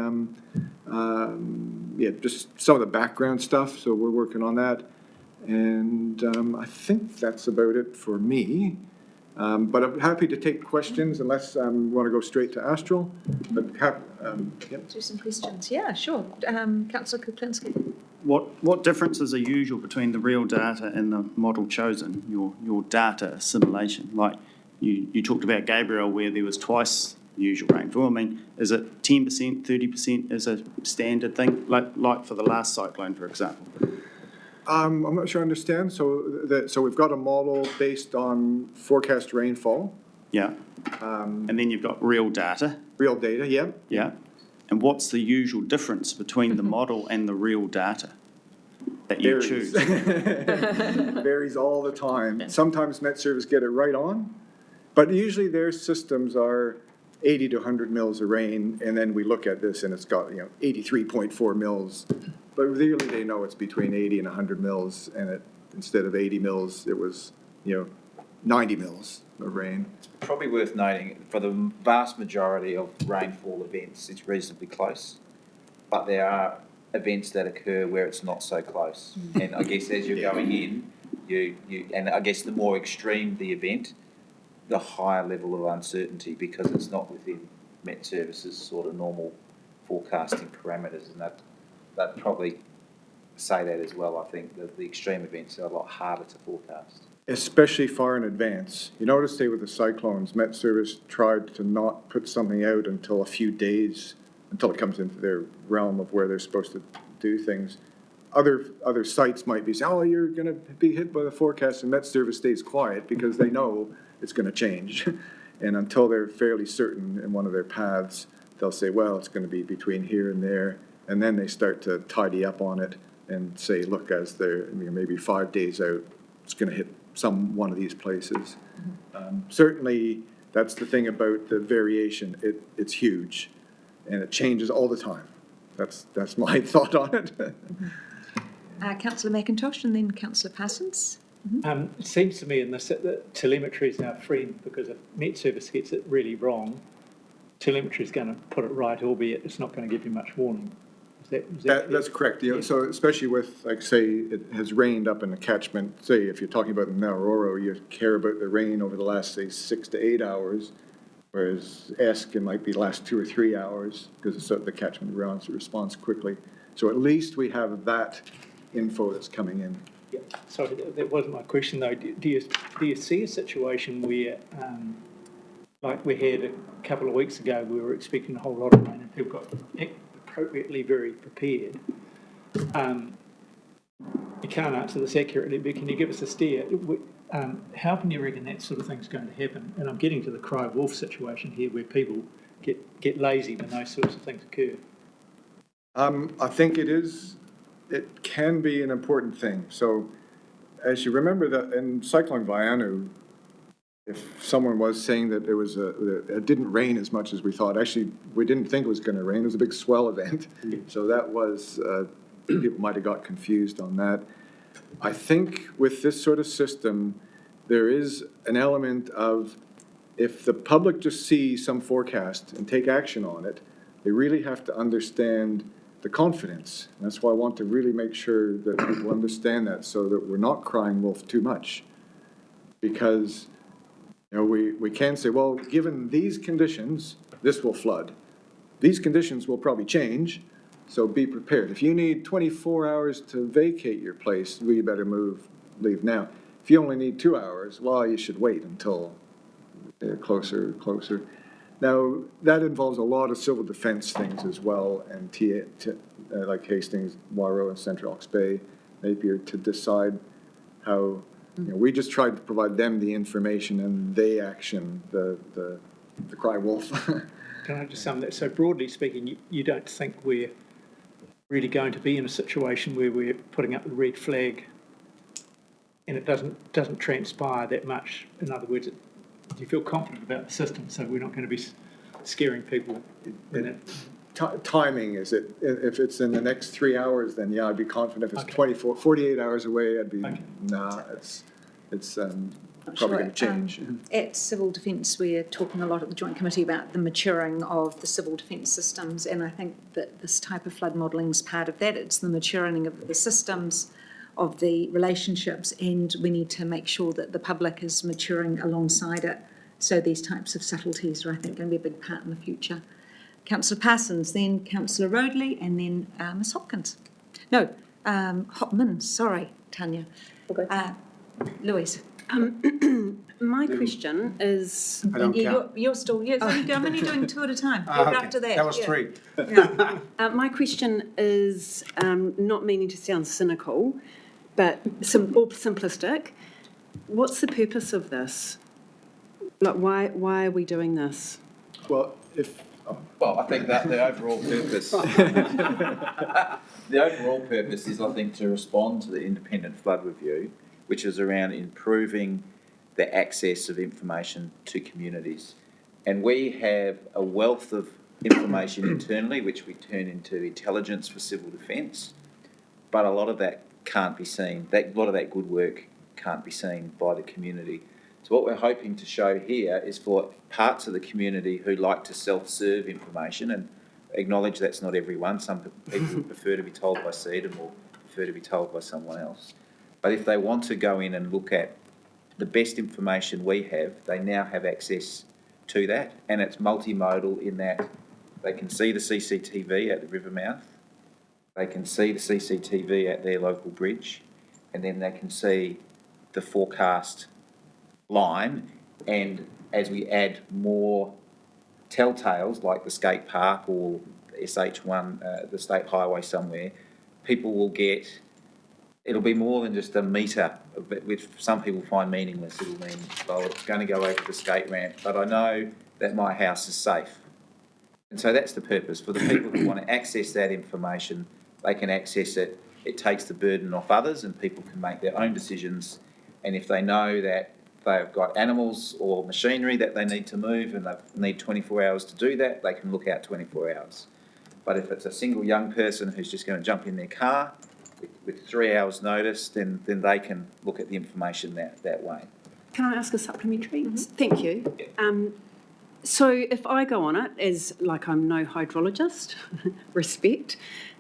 just some of the background stuff. So we're working on that, and I think that's about it for me. But I'm happy to take questions unless we want to go straight to Astral. But yep. Do some questions. Yeah, sure. Councillor Kuklinski. What differences are usual between the real data and the model chosen, your data assimilation? Like you talked about Gabriel where there was twice the usual rainfall. I mean, is it 10%, 30% is a standard thing, like for the last cyclone, for example? I'm not sure I understand. So we've got a model based on forecast rainfall. Yeah. And then you've got real data. Real data, yeah. Yeah. And what's the usual difference between the model and the real data that you choose? Varies all the time. Sometimes Met Service get it right on, but usually their systems are 80 to 100 mils of rain, and then we look at this and it's got 83.4 mils. But really they know it's between 80 and 100 mils, and instead of 80 mils, it was 90 mils of rain. Probably worth noting, for the vast majority of rainfall events, it's reasonably close, but there are events that occur where it's not so close. And I guess as you're going in, and I guess the more extreme the event, the higher level of uncertainty, because it's not within Met Services sort of normal forecasting parameters, and they'd probably say that as well. I think that the extreme events are a lot harder to forecast. Especially far in advance. You notice, say, with the cyclones, Met Service tried to not put something out until a few days, until it comes into their realm of where they're supposed to do things. Other sites might be saying, oh, you're going to be hit by the forecast, and Met Service stays quiet because they know it's going to change. And until they're fairly certain in one of their paths, they'll say, well, it's going to be between here and there. And then they start to tidy up on it and say, look, as they're maybe 5 days out, it's going to hit one of these places. Certainly, that's the thing about the variation. It's huge, and it changes all the time. That's my thought on it. Councillor McIntosh and then Councillor Parsons. It seems to me in this that telemetry is our friend, because if Met Service gets it really wrong, telemetry is going to put it right, albeit it's not going to give you much warning. That's correct. So especially with, like, say, it has rained up in the catchment, say, if you're talking about the Naroro, you care about the rain over the last, say, 6 to 8 hours, whereas ESC, it might be the last 2 or 3 hours, because the catchment responds quickly. So at least we have that info that's coming in. Yeah. Sorry, that wasn't my question, though. Do you see a situation where, like we had a couple of weeks ago, we were expecting a whole lot of rain and people got appropriately very prepared? You can't answer this accurately, but can you give us a steer? How can you reckon that sort of thing's going to happen? And I'm getting to the cry wolf situation here, where people get lazy when those sorts of things occur. I think it can be an important thing. So as you remember that in Cyclone Vaianu, if someone was saying that it didn't rain as much as we thought, actually we didn't think it was going to rain. It was a big swell event. So that was, people might have got confused on that. I think with this sort of system, there is an element of, if the public just see some forecast and take action on it, they really have to understand the confidence. And that's why I want to really make sure that people understand that, so that we're not crying wolf too much. Because we can say, well, given these conditions, this will flood. These conditions will probably change, so be prepared. If you need 24 hours to vacate your place, well, you better leave now. If you only need 2 hours, well, you should wait until closer. Now, that involves a lot of civil defense things as well, and like Hastings, Wairo, and Central Hawke's Bay, Napier, to decide how. We just tried to provide them the information, and they action the cry wolf. Can I just sum that? So broadly speaking, you don't think we're really going to be in a situation where we're putting up the red flag and it doesn't transpire that much? In other words, do you feel confident about the system, so we're not going to be scaring people in it? Timing is it. If it's in the next 3 hours, then yeah, I'd be confident. If it's 48 hours away, I'd be, nah, it's probably going to change. At Civil Defence, we're talking a lot at the Joint Committee about the maturing of the civil defence systems, and I think that this type of flood modelling is part of that. It's the maturing of the systems of the relationships, and we need to make sure that the public is maturing alongside it. So these types of subtleties are, I think, going to be a big part in the future. Councillor Parsons, then Councillor Roadley, and then Ms Hopkins. No, Hopman, sorry, Tanya. Louise. My question is... I don't count. You're still, yes, I'm only doing two at a time. Okay. After that. That was yeah. 3. my question is, not meaning to sound cynical, but or simplistic. What's the purpose of this? Like, why are we doing this? Well, I think that the overall purpose, is, I think, to respond to the independent flood review, which is around improving the access of information to communities. And we have a wealth of information internally, which we turn into intelligence for civil defence, but a lot of that can't be seen. A lot of that good work can't be seen by the community. So what we're hoping to show here is for parts of the community who like to self-serve information, and acknowledge that's not everyone. Some people would prefer to be told by CEDAM or prefer to be told by someone else. But if they want to go in and look at the best information we have, they now have access to that, and it's multimodal in that they can see the CCTV at the river mouth, they can see the CCTV at their local bridge, and then they can see the forecast line. And as we add more telltales like the skate park or SH1, the state highway somewhere, people will get, it'll be more than just a meter, which some people find meaningless. It'll mean, well, it's going to go over the skate ramp, but I know that my house is safe. And so that's the purpose. For the people who want to access that information, they can access it. It takes the burden off others, and people can make their own decisions. And if they know that they've got animals or machinery that they need to move and they need 24 hours to do that, they can look out 24 hours. But if it's a single young person who's just going to jump in their car with 3 hours notice, then they can look at the information that way. Can I ask a supplementary? Thank you. So if I go on it as, like, I'm no hydrologist, respect,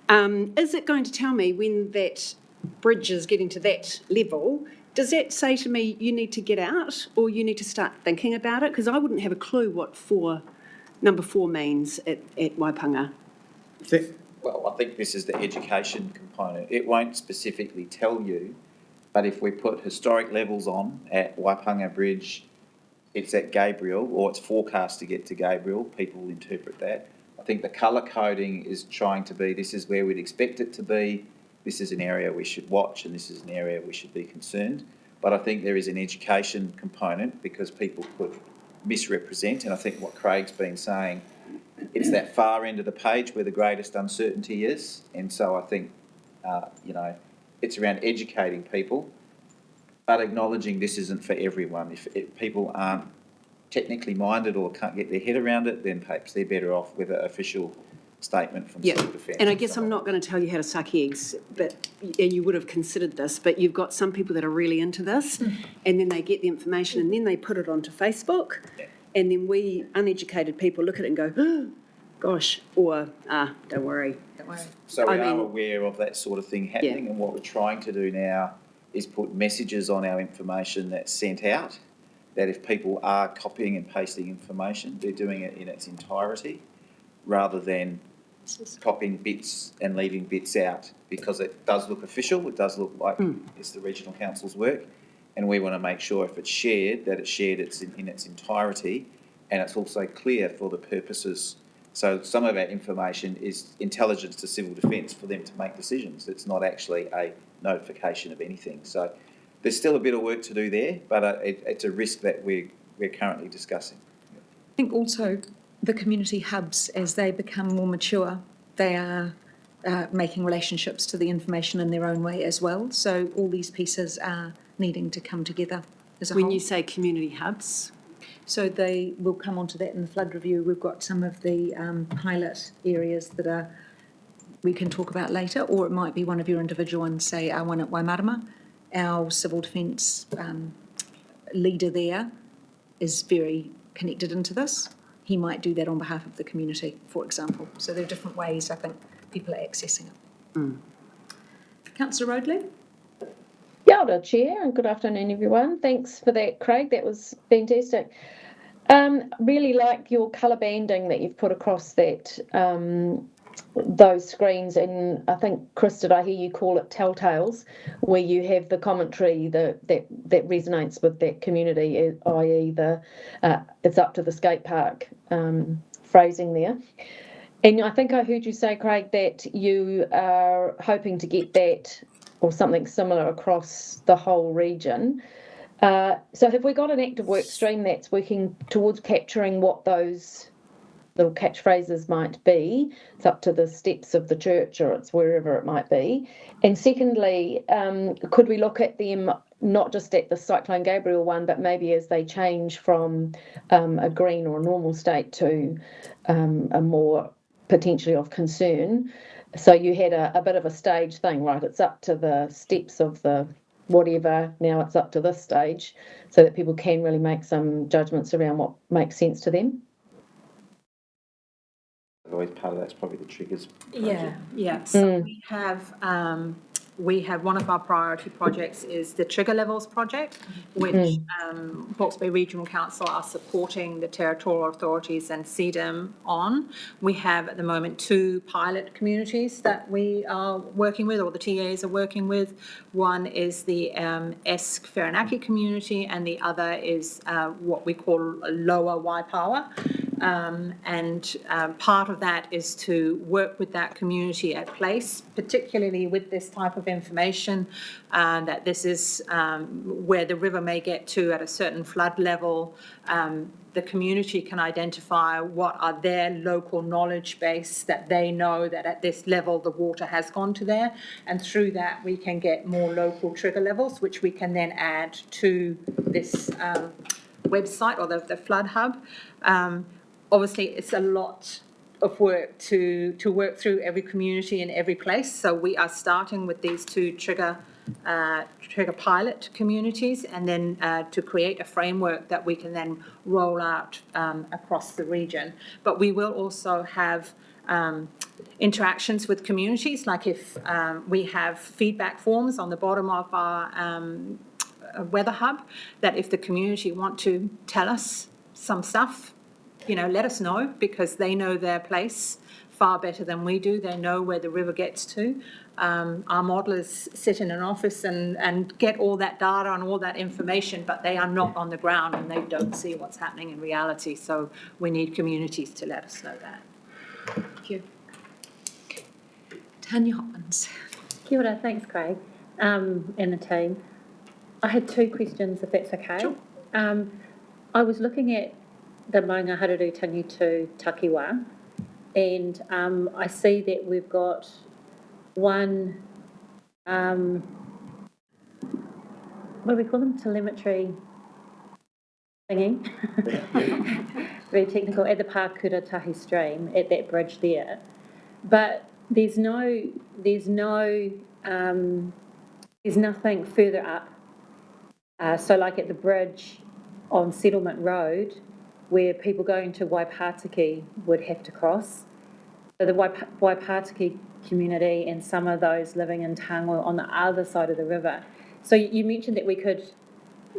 is it going to tell me when that bridge is getting to that level? Does that say to me, you need to get out, or you need to start thinking about it? Because I wouldn't have a clue what number 4 means at Waipanga. Well, I think this is the education component. It won't specifically tell you, but if we put historic levels on at Waipanga Bridge, it's at Gabriel, or it's forecast to get to Gabriel, people will interpret that. I think the colour coding is trying to be, this is where we'd expect it to be, this is an area we should watch, and this is an area we should be concerned. But I think there is an education component, because people could misrepresent, and I think what Craig's been saying, it's that far end of the page where the greatest uncertainty is. And so I think, it's around educating people, but acknowledging this isn't for everyone. If people aren't technically minded or can't get their head around it, then perhaps they're better off with an official statement from Civil Defence. And I guess I'm not going to tell you how to suck eggs, and you would have considered this, but you've got some people that are really into this, and then they get the information and then they put it onto Facebook, and then we uneducated people look at it and go, oh, gosh, or don't worry. So we are aware of that sort of thing happening, and what we're trying to do now is put messages on our information that's sent out, that if people are copying and pasting information, they're doing it in its entirety, rather than copying bits and leaving bits out, because it does look official, it does look like it's the regional council's work, and we want to make sure if it's shared, that it's shared in its entirety, and it's also clear for the purposes. So some of our information is intelligence to civil defence for them to make decisions. It's not actually a notification of anything. So there's still a bit of work to do there, but it's a risk that we're currently discussing. I think also the community hubs, as they become more mature, they are making relationships to the information in their own way as well. So all these pieces are needing to come together as a whole. When you say community hubs? So they will come onto that in the flood review. We've got some of the pilot areas that we can talk about later, or it might be one of your individual ones, say our one at Waimarama. Our civil defence leader there is very connected into this. He might do that on behalf of the community, for example. So there are different ways, I think, people are accessing it. Councillor Roadley? Kia ora, Chair, and good afternoon, everyone. Thanks for that, Craig. That was fantastic. Really like your colour banding that you've put across that those screens, and I think, Chris, did I hear you call it telltales, where you have the commentary that resonates with that community, i.e. it's up to the skate park phrasing there. And I think I heard you say, Craig, that you are hoping to get that or something similar across the whole region. So have we got an active work stream that's working towards capturing what those little catchphrases might be? It's up to the steps of the church, or it's wherever it might be. And secondly, could we look at them not just at the Cyclone Gabriel one, but maybe as they change from a green or a normal state to a more potentially of concern? So you had a bit of a stage thing, right? It's up to the steps of the whatever, now it's up to this stage, so that people can really make some judgments around what makes sense to them. Always part of that's probably the triggers. Yeah. So we have one of our priority projects is the Trigger Levels project, which Hawke's Bay Regional Council are supporting the territorial authorities and CDM on. We have at the moment 2 pilot communities that we are working with, or the TAs are working with. One is the Esk Whirinaki community, and the other is what we call Lower Waipawa. Part of that is to work with that community at place, particularly with this type of information, that this is where the river may get to at a certain flood level. The community can identify what are their local knowledge base, that they know that at this level the water has gone to there, and through that we can get more local trigger levels, which we can then add to this website or the flood hub. Obviously, it's a lot of work to work through every community in every place. So we are starting with these 2 trigger pilot communities, and then to create a framework that we can then roll out across the region. But we will also have interactions with communities, like if we have feedback forms on the bottom of our weather hub, that if the community want to tell us some stuff, let us know, because they know their place far better than we do. They know where the river gets to. Our modelers sit in an office and get all that data and all that information, but they are not on the ground and they don't see what's happening in reality. So we need communities to let us know that. Thank you. Tanya Hopkins. Kia ora, thanks, Craig, and the team. I had 2 questions, if that's okay. Sure. I was looking at the Maunga Hareru Tangitu Takiwa, and I see that we've got one, what do we call them? Telemetry thingy. Very technical, at the Pakura Tahi stream, at that bridge there. But there's nothing further up. So like at the bridge on Settlement Road, where people going to Waipatiki would have to cross. So the Waipatiki community and some of those living in Tangwa on the other side of the river. So you mentioned that we could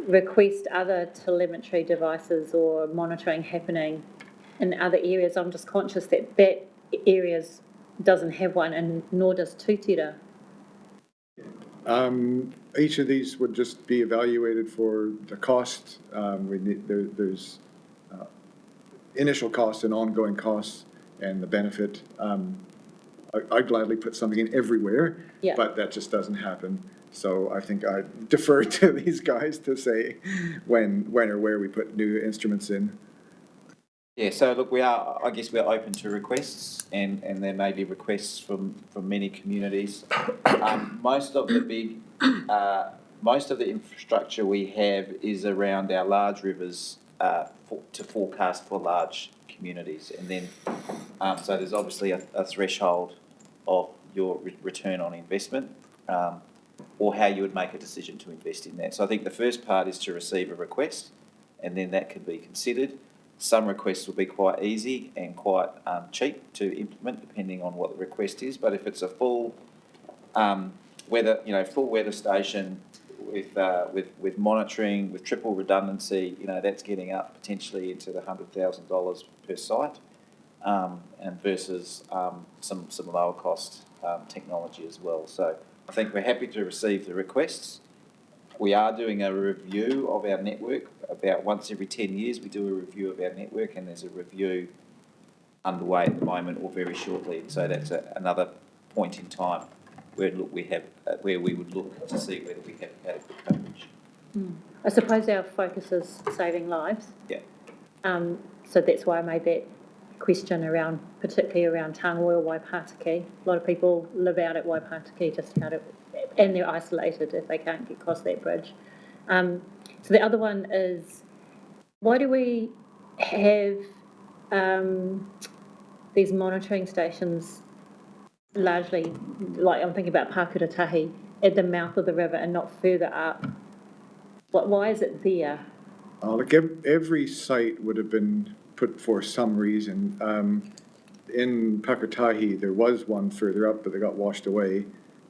request other telemetry devices or monitoring happening in other areas. I'm just conscious that that area doesn't have one, and nor does Tūtira. Each of these would just be evaluated for the cost. There's initial costs and ongoing costs and the benefit. I'd gladly put something in everywhere, but that just doesn't happen. So I think I defer to these guys to say when or where we put new instruments in. Yeah, so look, we're open to requests, and there may be requests from many communities. Most of the infrastructure we have is around our large rivers to forecast for large communities, and then so there's obviously a threshold of your return on investment, or how you would make a decision to invest in that. So I think the first part is to receive a request, and then that can be considered. Some requests will be quite easy and quite cheap to implement, depending on what the request is. But if it's a full weather station with monitoring, with triple redundancy, that's getting up potentially into the $100,000 per site, and versus some lower cost technology as well. So I think we're happy to receive the requests. We are doing a review of our network about once every 10 years. We do a review of our network, and there's a review underway at the moment or very shortly. So that's another point in time where we would look to see whether we have adequate coverage. I suppose our focus is saving lives. Yeah. So that's why I made that question particularly around Tangoil, Waipatiki. A lot of people live out at Waipatiki and they're isolated if they can't get across that bridge. So the other one is, why do we have these monitoring stations largely, like I'm thinking about Pakutatahi, at the mouth of the river and not further up? Why is it there? Look, every site would have been put for some reason. In Pakutahi, there was one further up, but they got washed away.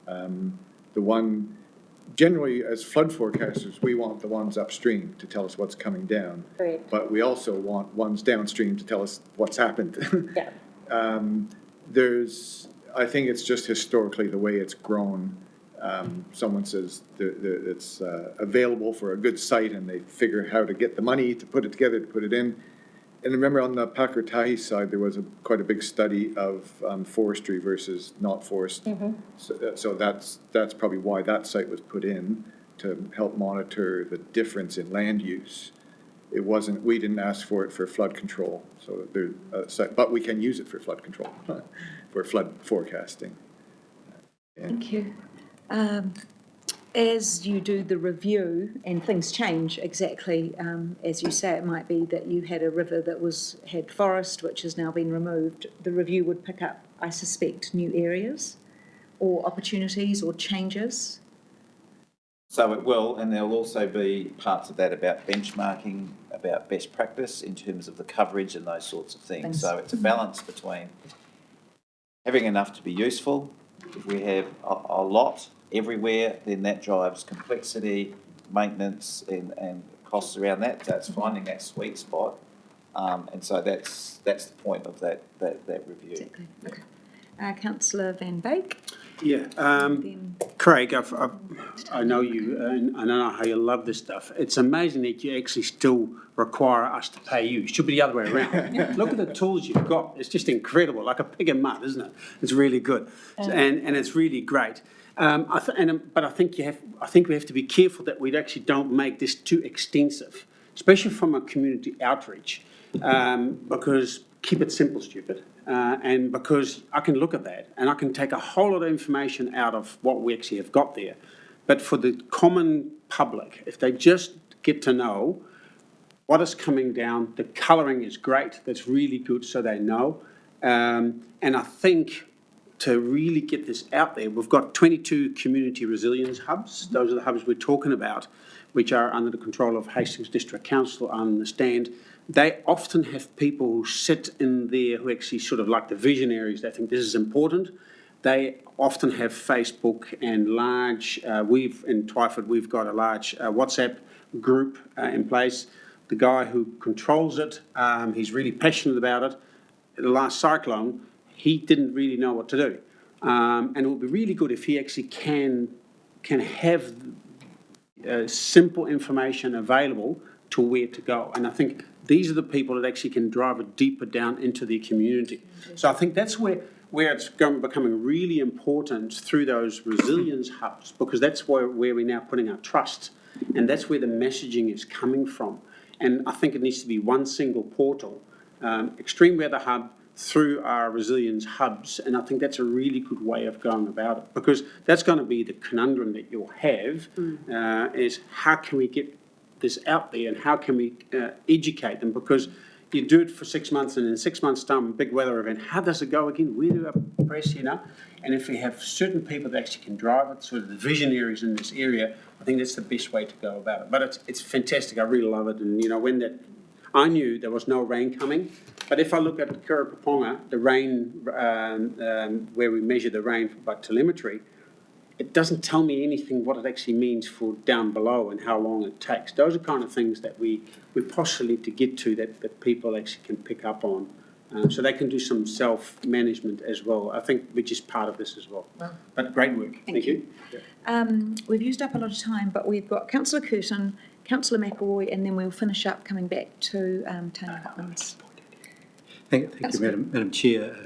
The one, generally, as flood forecasters, we want the ones upstream to tell us what's coming down. Correct. But we also want ones downstream to tell us what's happened. Yeah. I think it's just historically the way it's grown. Someone says it's available for a good site, and they figure how to get the money to put it together, to put it in. And remember, on the Pakutahi side, there was quite a big study of forestry versus not forest. Mm-hmm. So that's probably why that site was put in, to help monitor the difference in land use. It wasn't, we didn't ask for it for flood control, but we can use it for flood control, for flood forecasting. Thank you. As you do the review and things change exactly, as you say, it might be that you had a river that had forest, which has now been removed. The review would pick up, I suspect, new areas or opportunities or changes. So it will, and there'll also be parts of that about benchmarking, about best practice in terms of the coverage and those sorts of things. So it's a balance between having enough to be useful. If we have a lot everywhere, then that drives complexity, maintenance, and costs around that. So it's finding that sweet spot, and so that's the point of that review. Exactly. Okay. Councillor Van Beek. Yeah, Craig, I know you, and I know how you love this stuff. It's amazing that you actually still require us to pay you. It should be the other way around. Look at the tools you've got. It's just incredible, like a pig in mud, isn't it? It's really good, and it's really great. But I think we have to be careful that we actually don't make this too extensive, especially from a community outreach, because keep it simple, stupid. And because I can look at that and I can take a whole lot of information out of what we actually have got there. But for the common public, if they just get to know what is coming down, the colouring is great, that's really good, so they know. And I think to really get this out there, we've got 22 community resilience hubs. Those are the hubs we're talking about, which are under the control of Hastings District Council, I understand. They often have people who sit in there who actually sort of like the visionaries. They think this is important. They often have Facebook and large, in Twyford, we've got a large WhatsApp group in place. The guy who controls it, he's really passionate about it. The last cyclone, he didn't really know what to do. And it would be really good if he actually can have simple information available to where to go. And I think these are the people that actually can drive it deeper down into the community. So I think that's where it's becoming really important through those resilience hubs, because that's where we're now putting our trust, and that's where the messaging is coming from. And I think it needs to be one single portal, Extreme Weather Hub through our resilience hubs, and I think that's a really good way of going about it, because that's going to be the conundrum that you'll have, is how can we get this out there and how can we educate them, because you do it for 6 months and in 6 months' time, big weather event, how does it go again? Where do I press, And if we have certain people that actually can drive it, sort of the visionaries in this area, I think that's the best way to go about it. But it's fantastic. I really love it. And, when I knew there was no rain coming, but if I look at Kurapaponga, the rain, where we measure the rain by telemetry, it doesn't tell me anything what it actually means for down below and how long it takes. Those are kind of things that we possibly to get to that people actually can pick up on. So they can do some self-management as well. I think which is part of this as well. But great work. Thank you. We've used up a lot of time, but we've got Councillor Curtin, Councillor McEvoy, and then we'll finish up coming back to Tony Hopkins. Thank you, Madam Chair.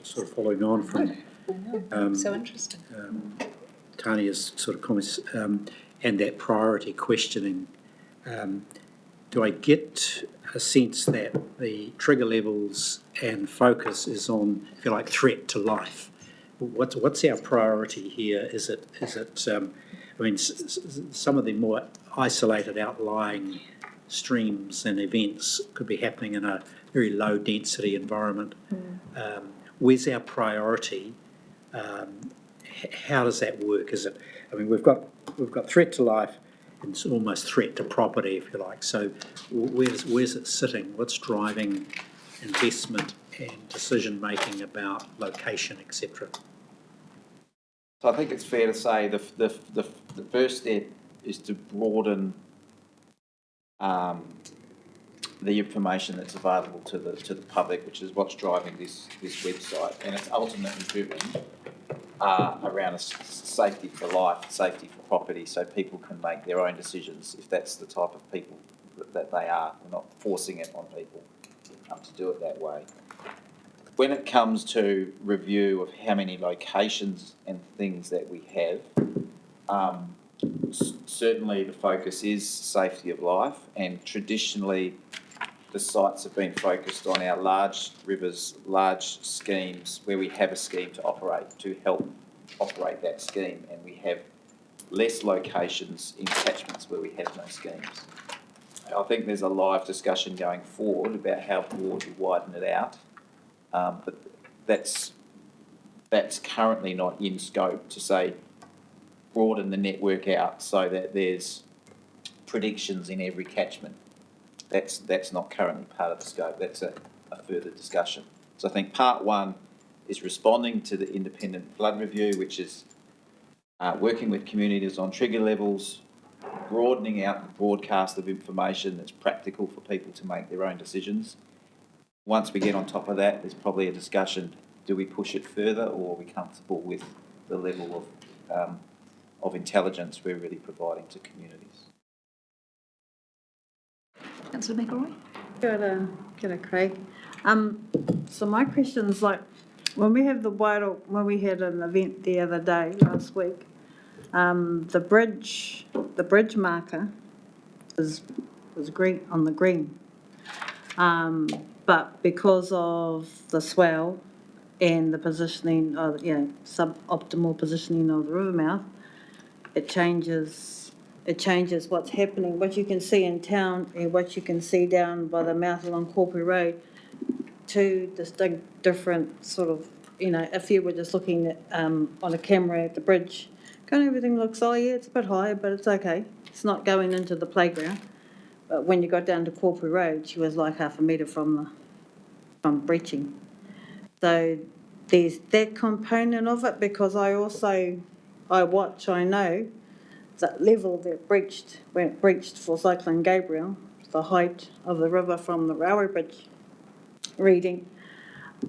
Sort of following on from So interesting. Tania's sort of comments and that priority questioning. Do I get a sense that the trigger levels and focus is on, if you like, threat to life? What's our priority here? Is it? I mean, some of the more isolated, outlying streams and events could be happening in a very low density environment. Where's our priority? How does that work? Is it? I mean, we've got threat to life. It's almost threat to property, if you like. So where's it sitting? What's driving investment and decision-making about location, etc.? So I think it's fair to say the first step is to broaden the information that's available to the public, which is what's driving this website, and it's ultimately driven around safety for life, safety for property, so people can make their own decisions if that's the type of people that they are. We're not forcing it on people to do it that way. When it comes to review of how many locations and things that we have, certainly the focus is safety of life, and traditionally the sites have been focused on our large rivers, large schemes where we have a scheme to operate, to help operate that scheme, and we have less locations in catchments where we have no schemes. I think there's a live discussion going forward about how broad we widen it out, but that's currently not in scope to say broaden the network out so that there's predictions in every catchment. That's not currently part of the scope. That's a further discussion. So I think part one is responding to the independent flood review, which is working with communities on trigger levels, broadening out the broadcast of information that's practical for people to make their own decisions. Once we get on top of that, there's probably a discussion, do we push it further, or are we comfortable with the level of intelligence we're really providing to communities? Councillor McElroy? Kia ora, Craig. So my question's like, when we had an event the other day, last week, the bridge marker was green, on the green. But because of the swell and the positioning of, suboptimal positioning of the river mouth, it changes what's happening, what you can see in town and what you can see down by the mouth along Corpy Road, two distinct different sort of, if you were just looking at, on a camera at the bridge, everything looks, it's a bit higher, but it's okay. It's not going into the playground. But when you got down to Corpy Road, she was like half a metre from breaching. So there's that component of it, because I know that level that when it breached for Cyclone Gabriel, the height of the river from the railway bridge reading.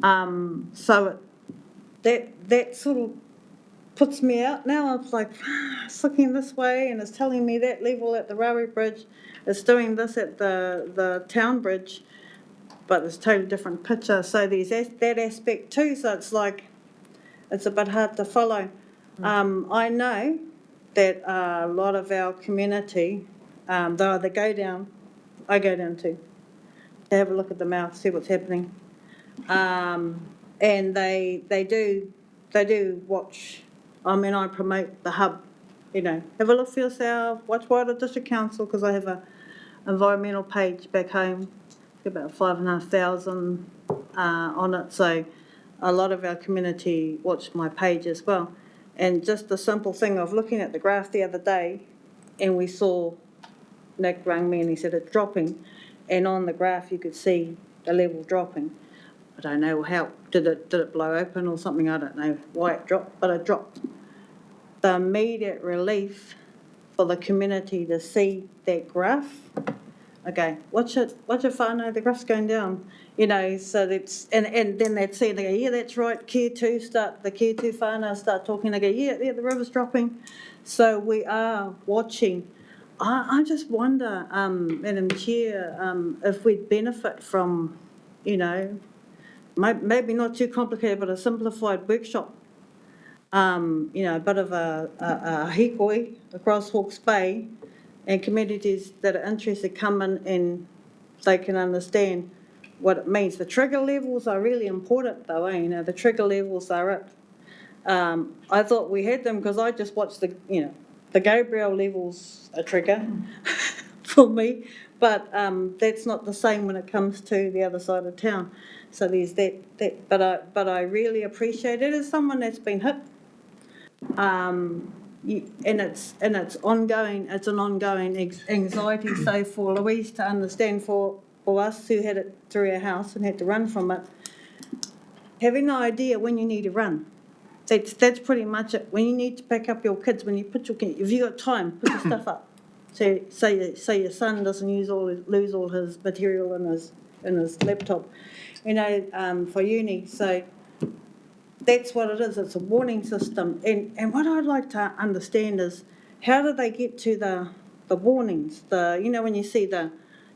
So that sort of puts me out now. It's like, it's looking this way and it's telling me that level at the railway bridge, it's doing this at the town bridge, but it's a totally different picture. So there's that aspect too. So it's like, it's a bit hard to follow. I know that a lot of our community, they either go down, I go down too, to have a look at the mouth, see what's happening. And they do watch. I mean, I promote the hub, have a look for yourself, watch Water District Council, because I have a environmental page back home, about 5,500 on it. So a lot of our community watch my page as well. And just the simple thing of looking at the graph the other day, and we saw, Nick rang me and he said it's dropping, and on the graph you could see the level dropping. I don't know how, did it blow open or something? I don't know why it dropped, but it dropped. the immediate relief for the community to see that graph. Okay, watch it whānau, the graph's going down, you know, so that's, and then they'd see, and they go, yeah, that's right, the Care 2 whānau start talking, they go, yeah, the river's dropping. So we are watching. I just wonder, Madam Chair, if we'd benefit from, you know, maybe not too complicated, but a simplified workshop, you know, a bit of a hikoi across Hawke's Bay, and communities that are interested come in and they can understand what it means. The trigger levels are really important though, you know, the trigger levels are it. I thought we had them because I just watched the Gabriel levels a trigger for me, but that's not the same when it comes to the other side of town. So there's that, but I really appreciate it as someone that's been hit. And it's ongoing, it's an ongoing anxiety. So for Louise to understand, for us who had it through our house and had to run from it, having no idea when you need to run. That's pretty much it. When you need to pick up your kids, when you put your kids, if you got time, put your stuff up. So your son doesn't lose all his material in his laptop, you know, for uni. So that's what it is. It's a warning system. And what I'd like to understand is, how do they get to the warnings? You know, when you see the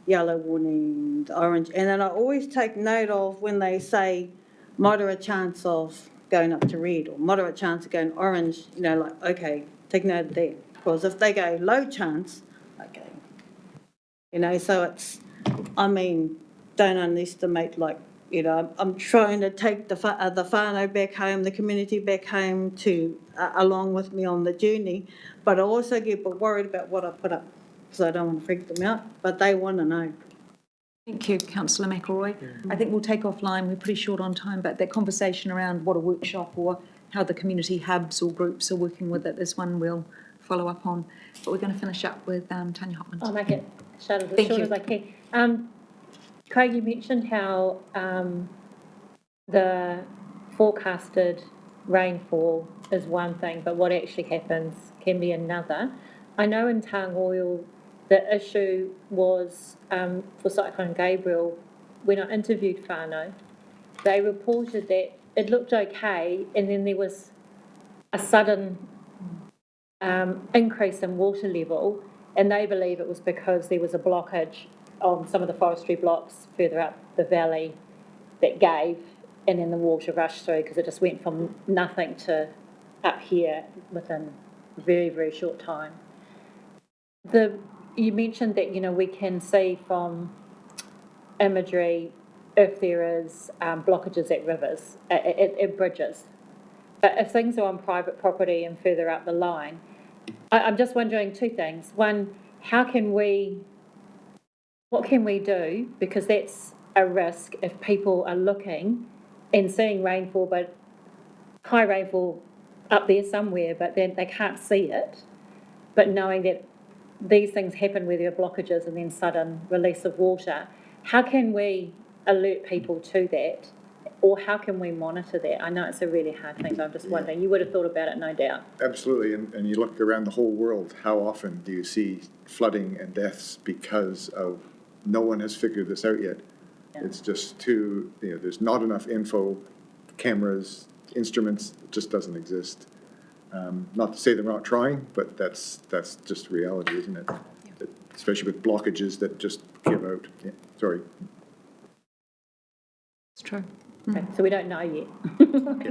yellow warning, the orange, and then I always take note of when they say moderate chance of going up to red or moderate chance of going orange, you know, like, okay, take note of that. Because if they go low chance, okay, you know, so it's, I mean, don't underestimate, like, you know, I'm trying to take the whānau back home, the community back home to along with me on the journey, but I also get worried about what I put up, because I don't want to freak them out, but they want to know. Thank you, Councillor McElroy. I think we'll take offline, we're pretty short on time, but that conversation around what a workshop or how the community hubs or groups are working with it is one we'll follow up on. But we're going to finish up with Tanya Hopkins. I'll make it short Thank you. as I can. Craig, you mentioned how the forecasted rainfall is one thing, but what actually happens can be another. I know in Tangoil, the issue was for Cyclone Gabriel, when I interviewed whānau, they reported that it looked okay, and then there was a sudden increase in water level, and they believe it was because there was a blockage on some of the forestry blocks further up the valley that gave, and then the water rushed through because it just went from nothing to up here within a very, very short time. You mentioned that, you know, we can see from imagery if there is blockages at rivers, at bridges. But if things are on private property and further up the line, I'm just wondering two things. One, what can we do? Because that's a risk if people are looking and seeing rainfall, but high rainfall up there somewhere, but then they can't see it. But knowing that these things happen where there are blockages and then sudden release of water, how can we alert people to that? Or how can we monitor that? I know it's a really hard thing, so I'm just wondering. You would have thought about it, no doubt. Absolutely, and you look around the whole world, how often do you see flooding and deaths because of no one has figured this out yet? Yeah. It's just too, you know, there's not enough info, cameras, instruments, it just doesn't exist. Not to say they're not trying, but that's just reality, isn't it? Yeah. Especially with blockages that just give out. Yeah. Sorry. It's true. Okay, so we don't know yet.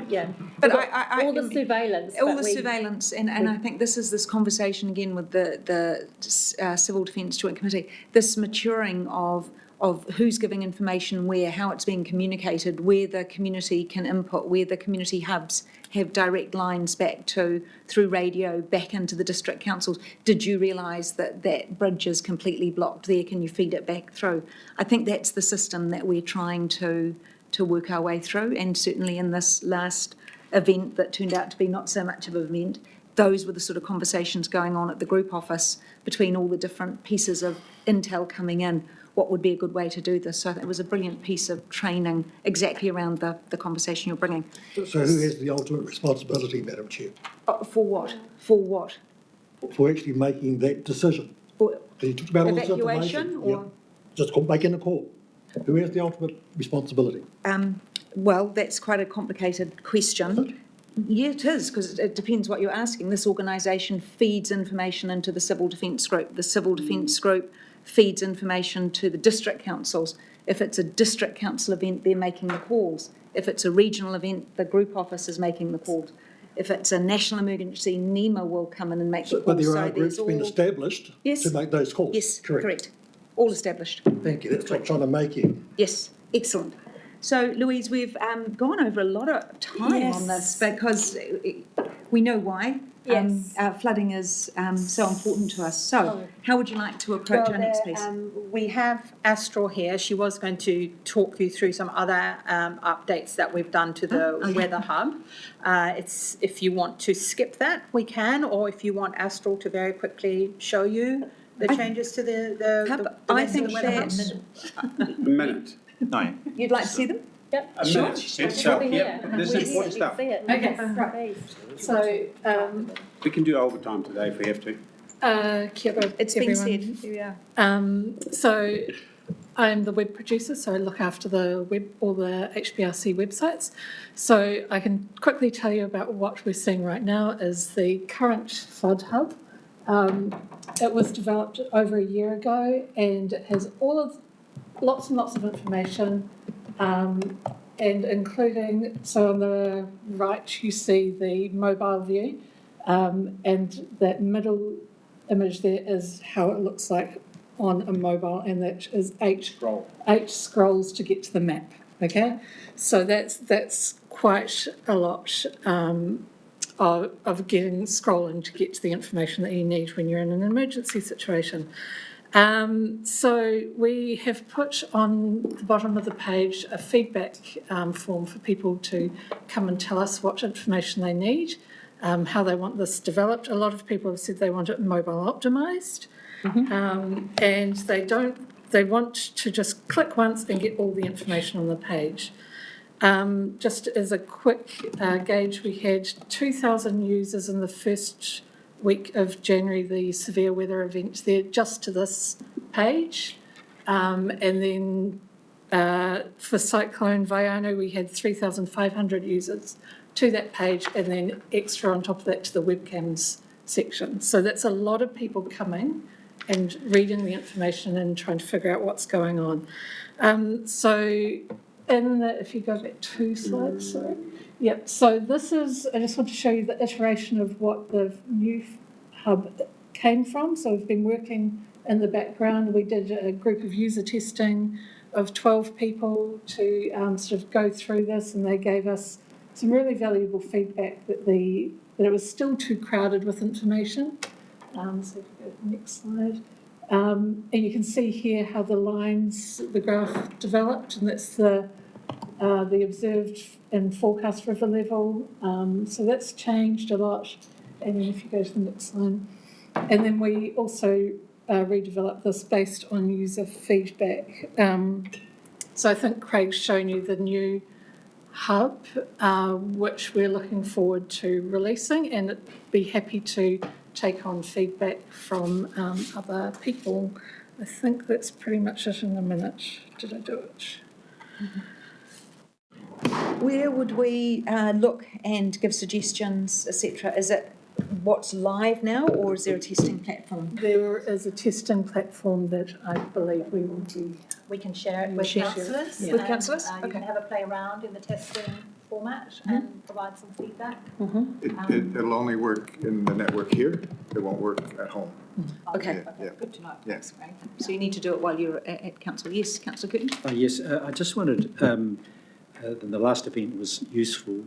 Yeah, but all the surveillance. Surveillance, and I think this is this conversation again with the Civil Defence Joint Committee, this maturing of who's giving information where, how it's being communicated, where the community can input, where the community hubs have direct lines back to, through radio, back into the district councils. Did you realise that that bridge is completely blocked there? Can you feed it back through? I think that's the system that we're trying to work our way through, and certainly in this last event that turned out to be not so much of an event, those were the sort of conversations going on at the group office between all the different pieces of intel coming in. What would be a good way to do this? So I think it was a brilliant piece of training exactly around the conversation you're bringing. So who has the ultimate responsibility, Madam Chair? For what? For what? For actually making that decision. For You talked about all this evacuation information. or? Yeah. Just making a call. Who has the ultimate responsibility? Well, that's quite a complicated question. Yeah, it is, because it depends what you're asking. This organisation feeds information into the Civil Defence Group. The Civil Defence Group feeds information to the district councils. If it's a district council event, they're making the calls. If it's a regional event, the group office is making the calls. If it's a national emergency, NEMA will come in and make the calls. But there are groups been established to make those calls. Yes, correct. All established. Thank you. That's what I'm trying to make you. Yes, excellent. So, Louise, we've gone over a lot of time on this because we know why. Yes. Flooding is so important to us. So, how would you like to approach our next piece? We have Astral here. She was going to talk you through some other updates that we've done to the Weather Hub. It's if you want to skip that, we can, or if you want Astral to very quickly show you the changes to the I think Weather Hub. A minute. No. You'd like to see them? Yep. A minute, she said. So, yep, this is important stuff. Okay, right. So, We can do overtime today if we have to. kia ora, It's been everyone. said. Yeah. So I'm the web producer, so I look after all the HBRC websites. So I can quickly tell you about what we're seeing right now is the current flood hub. It was developed over a year ago and it has lots and lots of information, and including, so on the right you see the mobile view, and that middle image there is how it looks like on a mobile, and that is eight scrolls to get to the map. Okay, so that's quite a lot of getting scrolling to get to the information that you need when you're in an emergency situation. So we have put on the bottom of the page a feedback form for people to come and tell us what information they need, how they want this developed. A lot of people have said they want it mobile optimised, and they want to just click once and get all the information on the page. Just as a quick gauge, we had 2,000 users in the first week of January, the severe weather event there, just to this page. And then for Cyclone Vaiano, we had 3,500 users to that page, and then extra on top of that to the webcams section. So that's a lot of people coming and reading the information and trying to figure out what's going on. If you go back 2 slides, sorry. Yep, so this is, I just want to show you the iteration of what the new hub came from. So we've been working in the background. We did a group of user testing of 12 people to sort of go through this, and they gave us some really valuable feedback that it was still too crowded with information. So if you go to the next slide. And you can see here how the graph developed, and that's the observed and forecast river level. So that's changed a lot. And then if you go to the next slide. And then we also redeveloped this based on user feedback. So I think Craig's shown you the new hub, which we're looking forward to releasing, and I'd be happy to take on feedback from other people. I think that's pretty much it in a minute. Did I do it? Where would we look and give suggestions, etc.? Is it what's live now, or is there a testing platform? There is a testing platform that I believe we will do. We can share it with councillors. With councillors? You can have a play around in the testing format and provide some feedback. It'll only work in the network here. It won't work at home. Okay. Yeah. Good to know. Yeah. Thanks, Craig. So you need to do it while you're at council. Yes, Councillor Curtin? Yes, I just wondered, the last event was useful,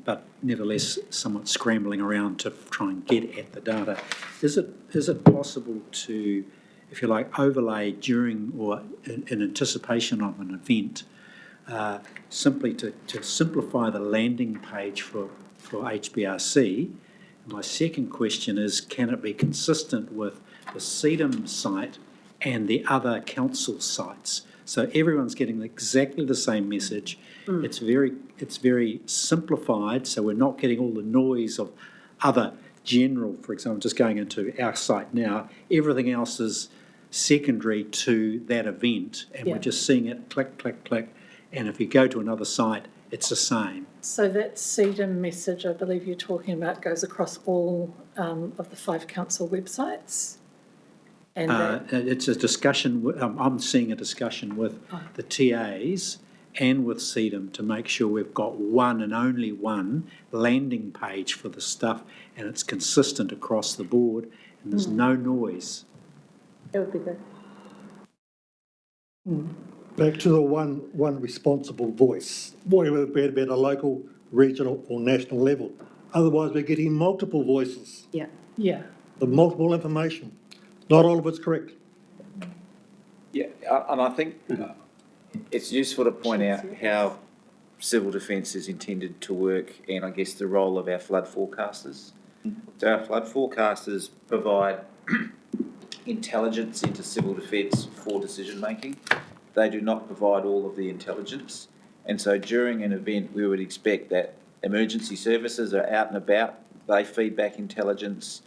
but nevertheless somewhat scrambling around to try and get at the data. Is it possible to, if you like, overlay during or in anticipation of an event, simply to simplify the landing page for HBRC? My second question is, can it be consistent with the CEDAM site and the other council sites? So everyone's getting exactly the same message. It's very simplified, so we're not getting all the noise of other general, for example, just going into our site now, everything else is secondary to that event, and we're just seeing it click, click, click. And if you go to another site, it's the same. So that CEDAM message, I believe you're talking about, goes across all of the 5 council websites? And It's a discussion, I'm seeing a discussion with the TAs and with CEDAM to make sure we've got one and only one landing page for the stuff, and it's consistent across the board, and there's no noise. That would be good. Back to the one responsible voice, whether it be at a local, regional or national level. Otherwise, we're getting multiple voices, yeah. the multiple information. Not all of it's correct. Yeah, and I think it's useful to point out how civil defence is intended to work, and I guess the role of our flood forecasters. So our flood forecasters provide intelligence into civil defence for decision making. They do not provide all of the intelligence, and so during an event we would expect that emergency services are out and about, they feed back intelligence,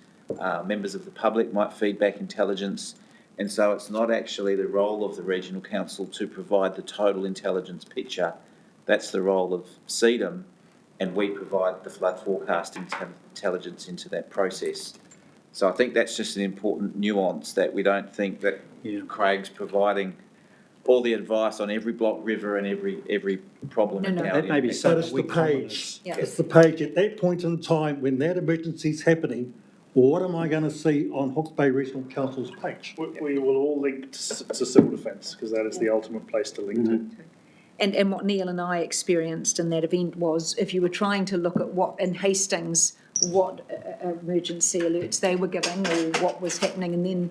members of the public might feed back intelligence, and so it's not actually the role of the regional council to provide the total intelligence picture. That's the role of CEDAM, and we provide the flood forecast intelligence into that process. So I think that's just an important nuance, that we don't think that Craig's providing all the advice on every block river and every problem. No, that may be So it's the page. It's the page at that point in time when that emergency's happening. Well, what am I going to see on Hawke's Bay Regional Council's page? We will all link to civil defence, because that is the ultimate place to link to. And what Neil and I experienced in that event was, if you were trying to look at what in Hastings, what emergency alerts they were giving or what was happening, and then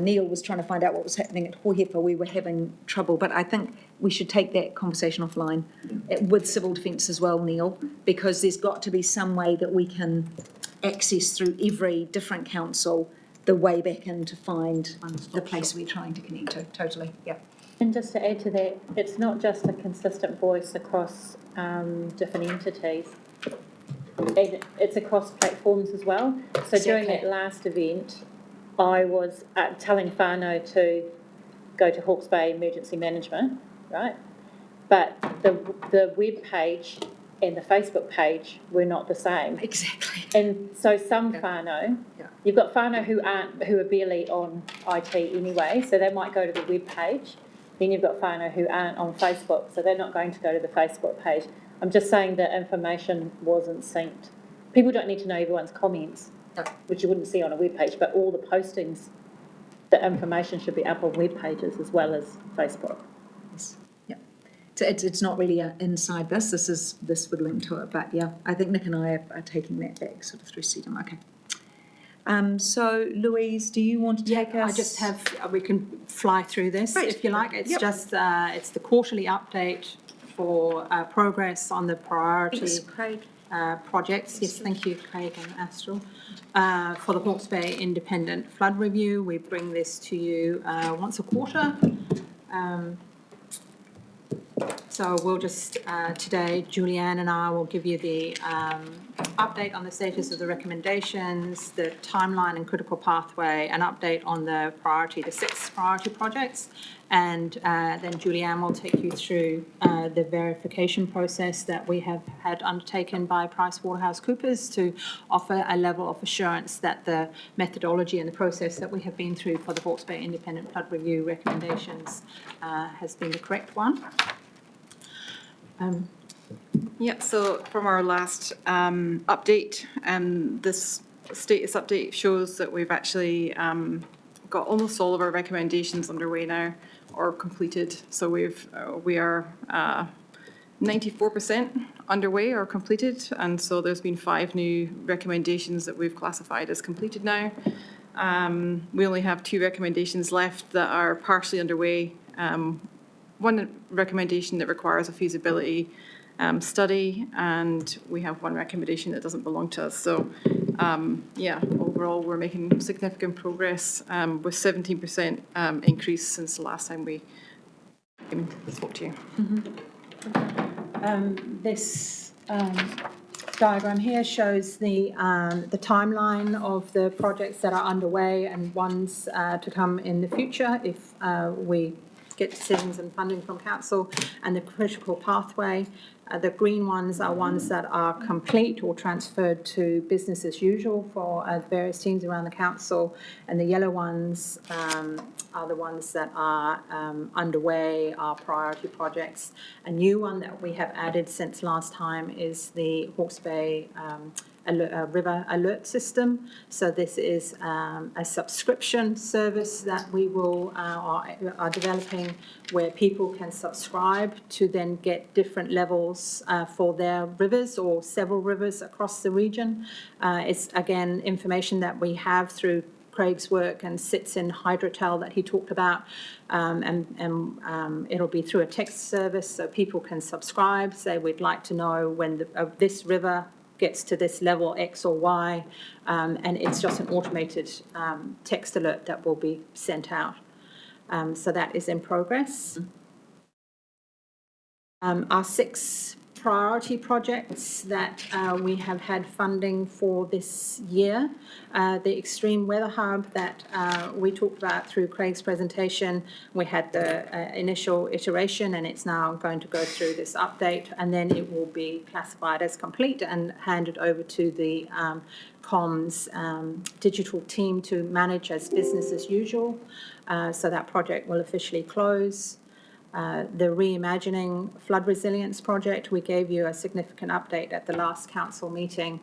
Neil was trying to find out what was happening at Hohepa, we were having trouble. But I think we should take that conversation offline with civil defence as well, Neil, because there's got to be some way that we can access through every different council the way back in to find the place we're trying to connect to. Totally, yeah. And just to add to that, it's not just a consistent voice across different entities. It's across platforms as well. So during that last event, I was telling whānau to go to Hawke's Bay Emergency Management, right? But the web page and the Facebook page were not the same. Exactly. And so some whānau, you've got whānau who are barely on IT anyway, so they might go to the web page. Then you've got whānau who aren't on Facebook, so they're not going to go to the Facebook page. I'm just saying that information wasn't synced. People don't need to know everyone's comments, which you wouldn't see on a web page, but all the postings, the information should be up on web pages as well as Facebook. Yes. Yeah. So it's not really inside this. This would link to it, but yeah, I think Nick and I are taking that back sort of through CEDAM. Okay. So Louise, do you want to take us? I just have, we can fly through this if you like. It's just, it's the quarterly update for progress on the priority projects. Yes, thank you, Craig and Astral. For the Hawke's Bay Independent Flood Review, we bring this to you once a quarter. So we'll just, today, Julianne and I will give you the update on the status of the recommendations, the timeline and critical pathway, an update on the 6 priority projects, and then Julianne will take you through the verification process that we have had undertaken by PricewaterhouseCoopers to offer a level of assurance that the methodology and the process that we have been through for the Hawke's Bay Independent Flood Review recommendations has been the correct one. Yeah, so from our last update, this status update shows that we've actually got almost all of our recommendations underway now or completed. So we are 94% underway or completed, and so there's been 5 new recommendations that we've classified as completed now. We only have 2 recommendations left that are partially underway. One recommendation that requires a feasibility study, and we have 1 recommendation that doesn't belong to us. So, yeah, overall we're making significant progress with 17% increase since the last time we spoke to you. This diagram here shows the timeline of the projects that are underway and ones to come in the future if we get decisions and funding from council, and the critical pathway. The green ones are ones that are complete or transferred to business as usual for various teams around the council, and the yellow ones are the ones that are underway, are priority projects. A new one that we have added since last time is the Hawke's Bay river alert system. So this is a subscription service that we will are developing, where people can subscribe to then get different levels for their rivers or several rivers across the region. It's again information that we have through Craig's work and sits in Hydrotel that he talked about, and it'll be through a text service, so people can subscribe, say we'd like to know when this river gets to this level X or Y, and it's just an automated text alert that will be sent out. So that is in progress. Our 6 priority projects that we have had funding for this year. The Extreme Weather Hub that we talked about through Craig's presentation. We had the initial iteration, and it's now going to go through this update, and then it will be classified as complete and handed over to the comms digital team to manage as business as usual. So that project will officially close. The Reimagining Flood Resilience Project, we gave you a significant update at the last council meeting.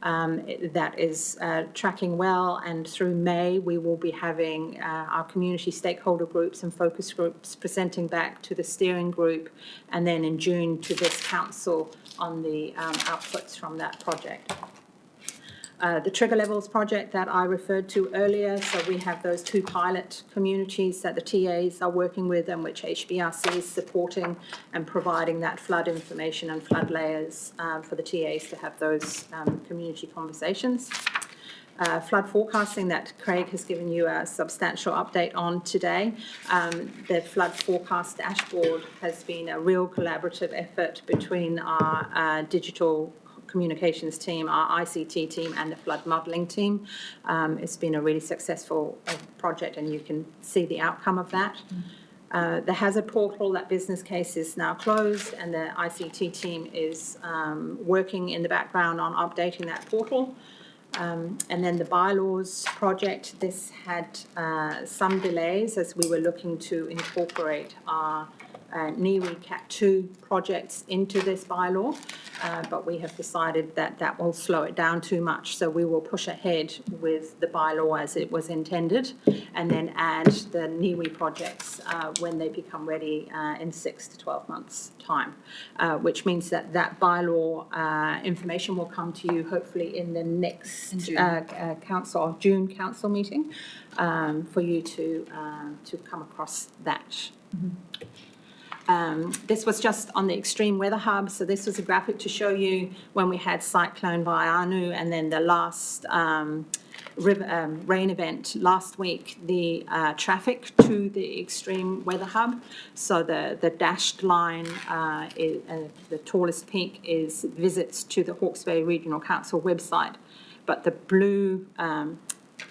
That is tracking well, and through May we will be having our community stakeholder groups and focus groups presenting back to the steering group, and then in June to this council on the outputs from that project. The Trigger Levels project that I referred to earlier, so we have those 2 pilot communities that the TAs are working with and which HBRC is supporting and providing that flood information and flood layers for the TAs to have those community conversations. Flood forecasting that Craig has given you a substantial update on today. The flood forecast dashboard has been a real collaborative effort between our digital communications team, our ICT team, and the flood modelling team. It's been a really successful project, and you can see the outcome of that. The hazard portal, that business case is now closed, and the ICT team is working in the background on updating that portal. And then the bylaws project, this had some delays as we were looking to incorporate our NIWI Cat 2 projects into this bylaw, but we have decided that that will slow it down too much, so we will push ahead with the bylaw as it was intended, and then add the NIWI projects when they become ready in 6 to 12 months' time, which means that that bylaw information will come to you hopefully in the next June council meeting, for you to come across that. This was just on the Extreme Weather Hub, so this was a graphic to show you when we had Cyclone Vaianu and then the last rain event last week, the traffic to the Extreme Weather Hub. So the dashed line, the tallest peak is visits to the Hawke's Bay Regional Council website, but the blue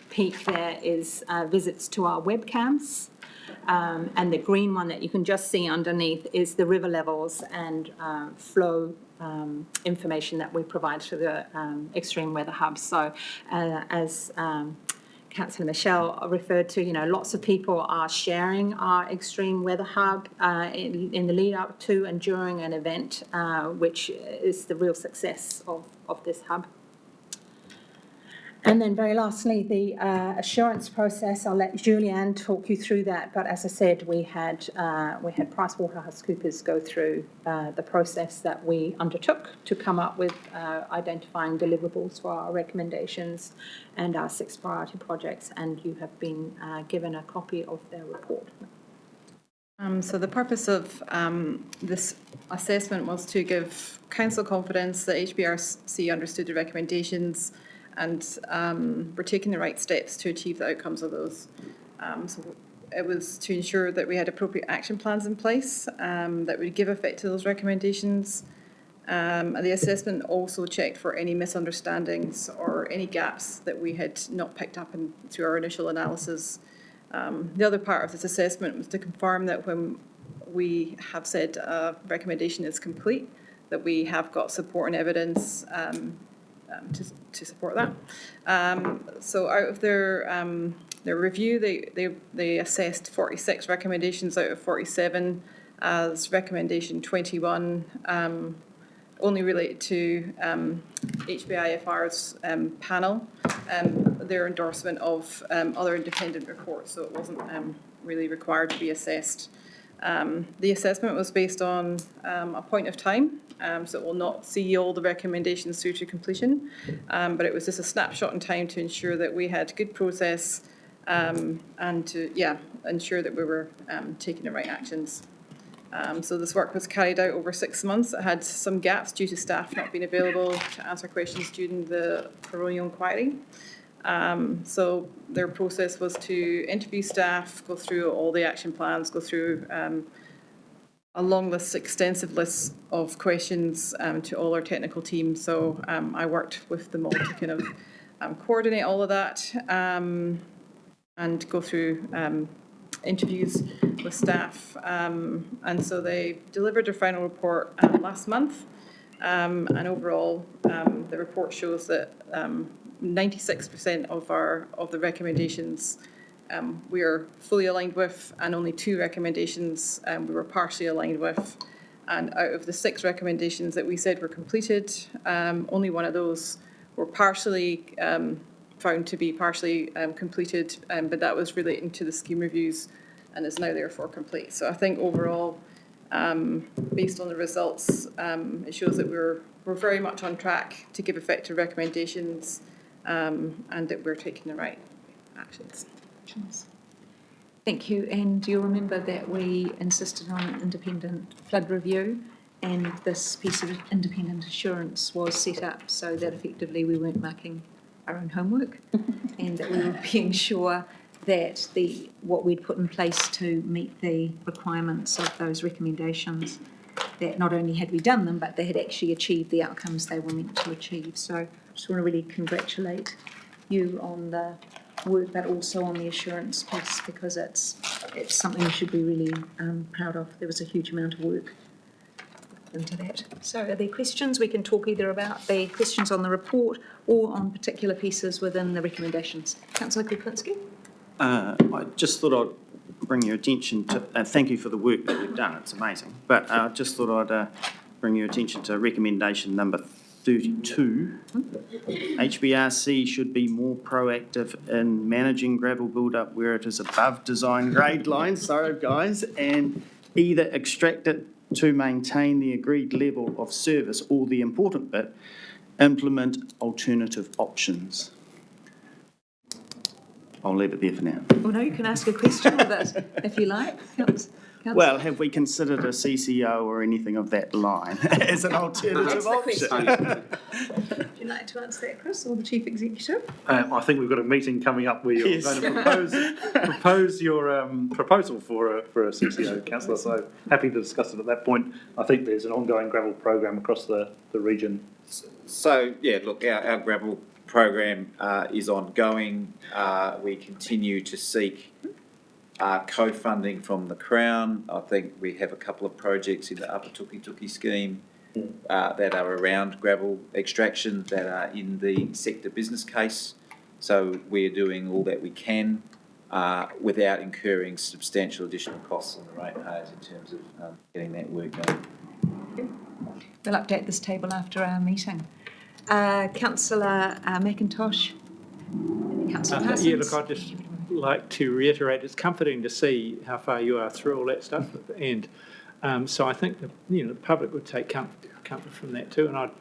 peak there is visits to our webcams. And the green one that you can just see underneath is the river levels and flow information that we provide to the Extreme Weather Hub. So as Councillor Michelle referred to, lots of people are sharing our Extreme Weather Hub in the lead up to and during an event, which is the real success of this hub. And then very lastly, the assurance process, I'll let Julianne talk you through that. But as I said, we had PricewaterhouseCoopers go through the process that we undertook to come up with identifying deliverables for our recommendations and our 6 priority projects. And you have been given a copy of their report. So the purpose of this assessment was to give council confidence that HBRC understood the recommendations and we're taking the right steps to achieve the outcomes of those. So it was to ensure that we had appropriate action plans in place that would give effect to those recommendations, The assessment also checked for any misunderstandings or any gaps that we had not picked up through our initial analysis. The other part of this assessment was to confirm that when we have said a recommendation is complete, that we have got support and evidence to support that. So out of their review, they assessed 46 recommendations out of 47 as recommendation 21 only related to HBIFR's panel, their endorsement of other independent reports, so it wasn't really required to be assessed. The assessment was based on a point of time, so it will not see all the recommendations through to completion, but it was just a snapshot in time to ensure that we had good process and to ensure that we were taking the right actions. So this work was carried out over 6 months. It had some gaps due to staff not being available to answer questions during the coronial inquiry. So their process was to interview staff, go through all the action plans, go through a long list, extensive list of questions to all our technical team. So I worked with them all to kind of coordinate all of that and go through interviews with staff. And so they delivered their final report last month. And overall, the report shows that 96% of the recommendations we are fully aligned with, and only 2 recommendations we were partially aligned with. And out of the 6 recommendations that we said were completed, only 1 of those were partially found to be partially completed, but that was relating to the scheme reviews and is now therefore complete. So I think overall, based on the results, it shows that we're very much on track to give effect to recommendations and that we're taking the right actions. Thank you, and you'll remember that we insisted on an independent flood review, and this piece of independent assurance was set up so that effectively we weren't marking our own homework and that we were being sure that what we'd put in place to meet the requirements of those recommendations, that not only had we done them, but they had actually achieved the outcomes they were meant to achieve. So I just want to really congratulate you on the work, but also on the assurance piece, because it's something we should be really proud of. There was a huge amount of work into that. So are there questions? We can talk either about the questions on the report or on particular pieces within the recommendations. Councillor Kuklinski? I just thought I'd bring your attention to, thank you for the work that you've done, it's amazing, but I just thought I'd bring your attention to recommendation number 32. HBRC should be more proactive in managing gravel build-up where it is above design grade lines, sorry guys, and either extract it to maintain the agreed level of service, or the important bit, implement alternative options. I'll leave it there for now. Well, no, you can ask a question with it if you like. Well, have we considered a CCO or anything of that line as an alternative option? Would you like to answer that, Chris, or the Chief Executive? I think we've got a meeting coming up where you're going to propose your proposal for a CCO, councillor, so happy to discuss it at that point. I think there's an ongoing gravel program across the region. So, yeah, look, our gravel program is ongoing. We continue to seek co-funding from the Crown. I think we have a couple of projects in the Upper Tuki scheme that are around gravel extraction that are in the sector business case. So we're doing all that we can without incurring substantial additional costs on the ratepayers in terms of getting that work done. We'll update this table after our meeting. Councillor McIntosh. Councillor Parsons. Yeah, look, I'd just like to reiterate, it's comforting to see how far you are through all that stuff, and so I think the public would take comfort from that too. And I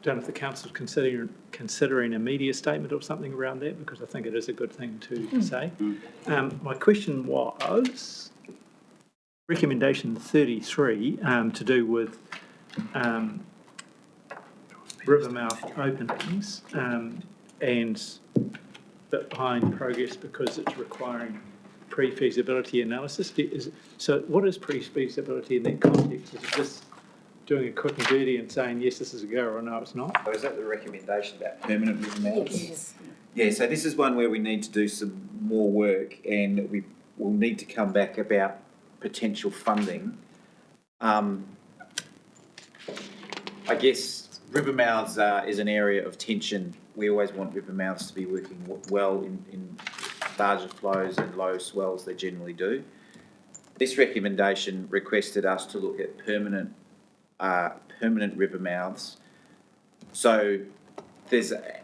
don't know if the council's considering a media statement or something around that, because I think it is a good thing to say. My question was recommendation 33 to do with rivermouth openings and bit behind progress because it's requiring pre-feasibility analysis. So what is pre-feasibility in that context? Is it just doing a quick and dirty and saying, yes, this is a go, or no, it's not. So is that the recommendation about permanent river mouths? Yes. Yeah, so this is one where we need to do some more work, and we will need to come back about potential funding. I guess river mouths is an area of tension. We always want river mouths to be working well in larger flows and low swells they generally do. This recommendation requested us to look at permanent river mouths. So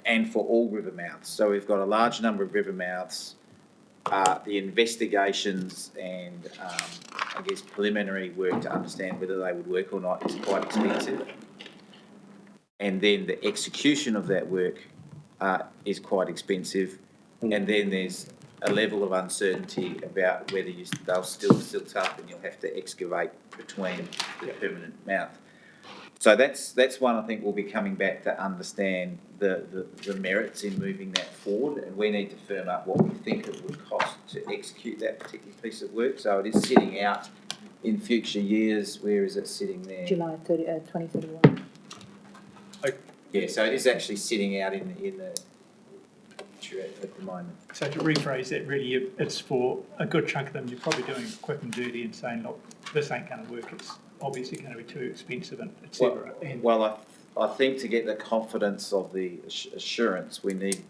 and for all river mouths. So we've got a large number of river mouths. The investigations and I guess preliminary work to understand whether they would work or not is quite expensive. And then the execution of that work is quite expensive. And then there's a level of uncertainty about whether they'll still silt up and you'll have to excavate between the permanent mouth. So that's one I think we'll be coming back to understand the merits in moving that forward, and we need to firm up what we think it would cost to execute that particular piece of work. So it is sitting out in future years. Where is it sitting there? July 2031. Yeah, so it is actually sitting out in the at the moment. So to rephrase that, really, it's for a good chunk of them, you're probably doing quick and dirty and saying, look, this ain't going to work, it's obviously going to be too expensive, and et cetera. Well, I think to get the confidence of the assurance, we need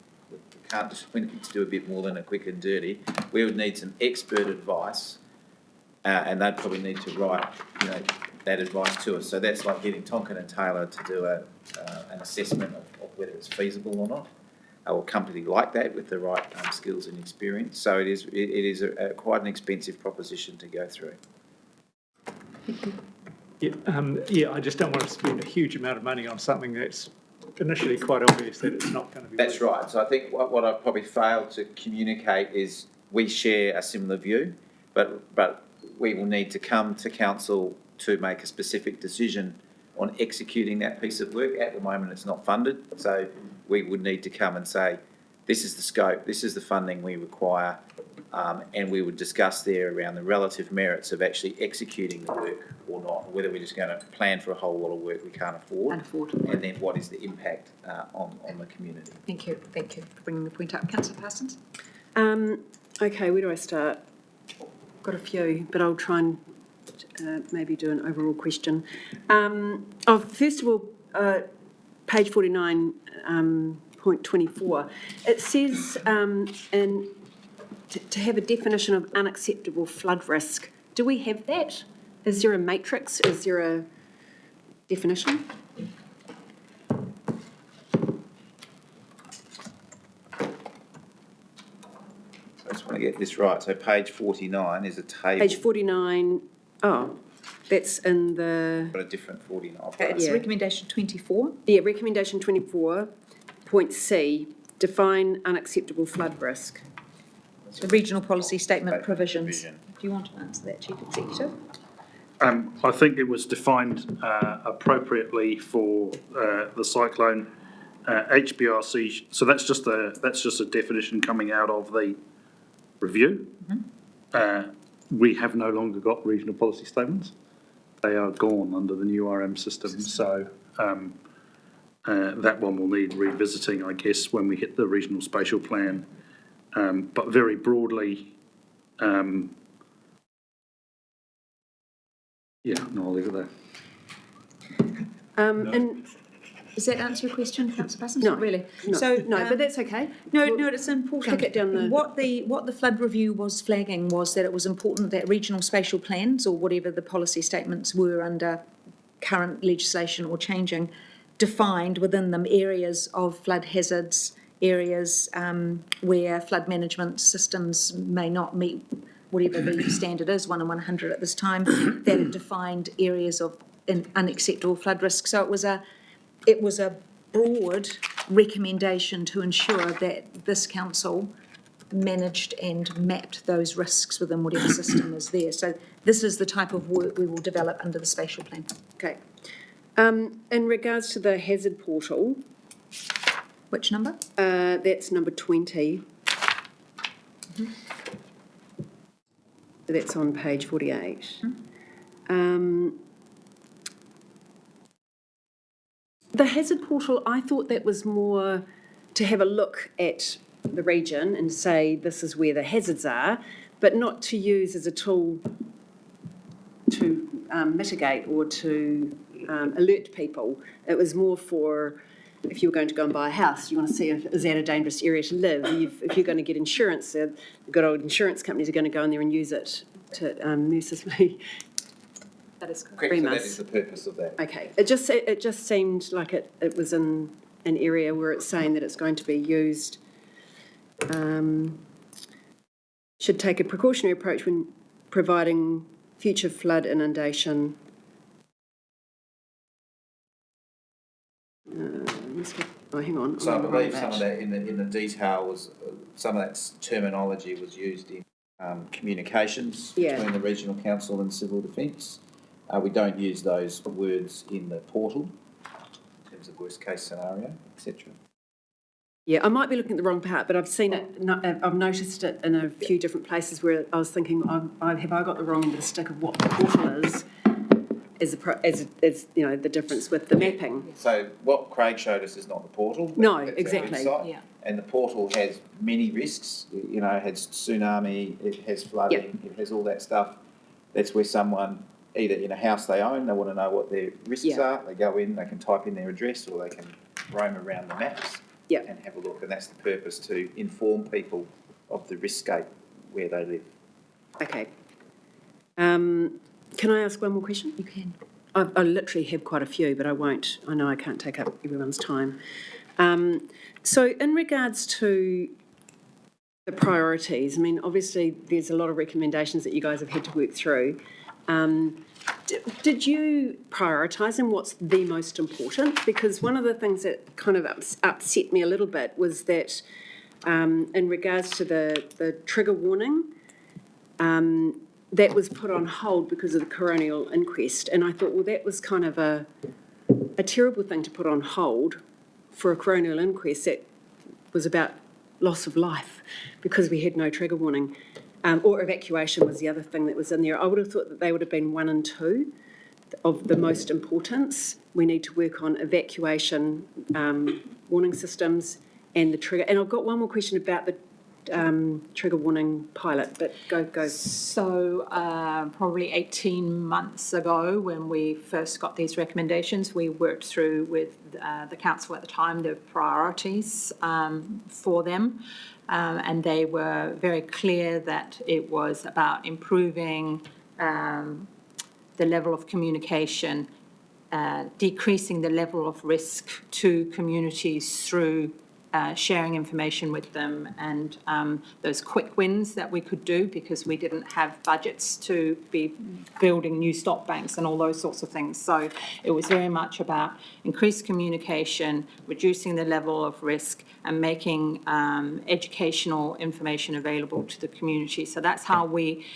to do a bit more than a quick and dirty. We would need some expert advice, and they'd probably need to write, that advice to us. So that's like getting Tonkin and Taylor to do an assessment of whether it's feasible or not, or a company like that with the right skills and experience. So it is quite an expensive proposition to go through. Yeah, I just don't want to spend a huge amount of money on something that's initially quite obvious that it's not going to be. That's right. So I think what I've probably failed to communicate is we share a similar view, but we will need to come to council to make a specific decision on executing that piece of work. At the moment, it's not funded, so we would need to come and say, this is the scope, this is the funding we require, and we would discuss there around the relative merits of actually executing the work or not, whether we're just going to plan for a whole lot of work we can't afford, and then what is the impact on the community. Thank you for bringing the point up. Councillor Parsons? Okay, where do I start? Got a few, but I'll try and maybe do an overall question. First of all, page 49, point 24, it says to have a definition of unacceptable flood risk. Do we have that? Is there a matrix? Is there a definition? I just want to get this right. So page 49 is a table. Page 49, that's in the... Got a different 49. It's recommendation 24. Yeah, recommendation 24, point C, define unacceptable flood risk. The regional policy statement provisions. Do you want to answer that, Chief Executive? I think it was defined appropriately for the cyclone HBRC. So that's just a definition coming out of the review. Mm-hmm. We have no longer got regional policy statements. They are gone under the new RM system. So that one will need revisiting, I guess, when we hit the regional spatial plan. But very broadly, I'll leave it there. And does that answer your question, Councillor Parsons? No, Not really. No, but that's okay. No, it's important. Kick it down the... What the flood review was flagging was that it was important that regional spatial plans, or whatever the policy statements were under current legislation or changing, defined within them areas of flood hazards, areas where flood management systems may not meet whatever the standard is, 1 in 100 at this time, that it defined areas of unacceptable flood risk. So it was a broad recommendation to ensure that this council managed and mapped those risks within whatever system is there. So this is the type of work we will develop under the spatial plan. Okay. In regards to the hazard portal... Which number? That's number 20. Mm-hmm. That's on page 48. Mm-hmm. The hazard portal, I thought that was more to have a look at the region and say this is where the hazards are, but not to use as a tool to mitigate or to alert people. It was more for if you were going to go and buy a house, you want to see if is that a dangerous area to live. If you're going to get insurance, the good old insurance companies are going to go in there and use it to mercilessly. That is correct. Correct, so that is the purpose of that. Okay, it just seemed like it was in an area where it's saying that it's going to be used. Should take a precautionary approach when providing future flood inundation. Hang on. So I believe some of that in the detail was some of that terminology was used in communications between the regional council and civil defence. We don't use those words in the portal in terms of worst case scenario, etc. Yeah, I might be looking at the wrong part, but I've seen it. I've noticed it in a few different places where I was thinking, have I got the wrong end of the stick of what the portal is? As you know, the difference with the mapping. So what Craig showed us is not the portal. No, it's exactly. Yeah. And the portal has many risks. You know, it has tsunami, it has flooding, it has all that stuff. That's where someone, either in a house they own, they want to know what their risks are. They go in, they can type in their address, or they can roam around the maps and have a look. And that's the purpose, to inform people of the riskscape where they live. Okay. Can I ask one more question? You can. I literally have quite a few, but I won't. I know I can't take up everyone's time. So in regards to the priorities, I mean, obviously there's a lot of recommendations that you guys have had to work through. Did you prioritise and what's the most important? Because one of the things that kind of upset me a little bit was that in regards to the trigger warning, that was put on hold because of the coronial inquest. And I thought, well, that was kind of a terrible thing to put on hold for a coronial inquest that was about loss of life because we had no trigger warning. Or evacuation was the other thing that was in there. I would have thought that they would have been 1 and 2 of the most importance. We need to work on evacuation, warning systems and the trigger. And I've got one more question about the trigger warning pilot, but go. So probably 18 months ago, when we first got these recommendations, we worked through with the council at the time the priorities for them, and they were very clear that it was about improving the level of communication, decreasing the level of risk to communities through sharing information with them, and those quick wins that we could do because we didn't have budgets to be building new stock banks and all those sorts of things. So it was very much about increased communication, reducing the level of risk, and making educational information available to the community. So that's how we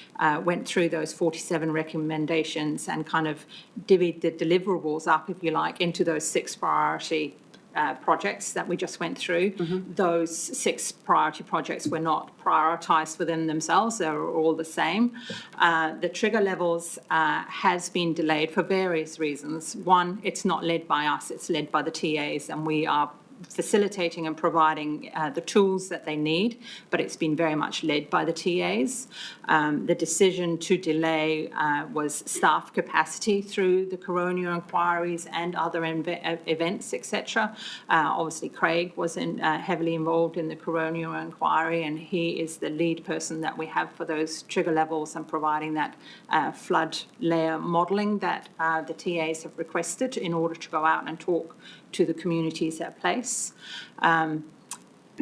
went through those 47 recommendations and kind of divvied the deliverables up, if you like, into those 6 priority projects that we just went through. Those 6 priority projects were not prioritised within themselves. They were all the same. The trigger levels has been delayed for various reasons. One, it's not led by us, it's led by the TAs, and we are facilitating and providing the tools that they need, but it's been very much led by the TAs. The decision to delay was staff capacity through the coronial inquiries and other events, etc. Obviously, Craig was heavily involved in the coronial inquiry, and he is the lead person that we have for those trigger levels and providing that flood layer modelling that the TAs have requested in order to go out and talk to the communities at place.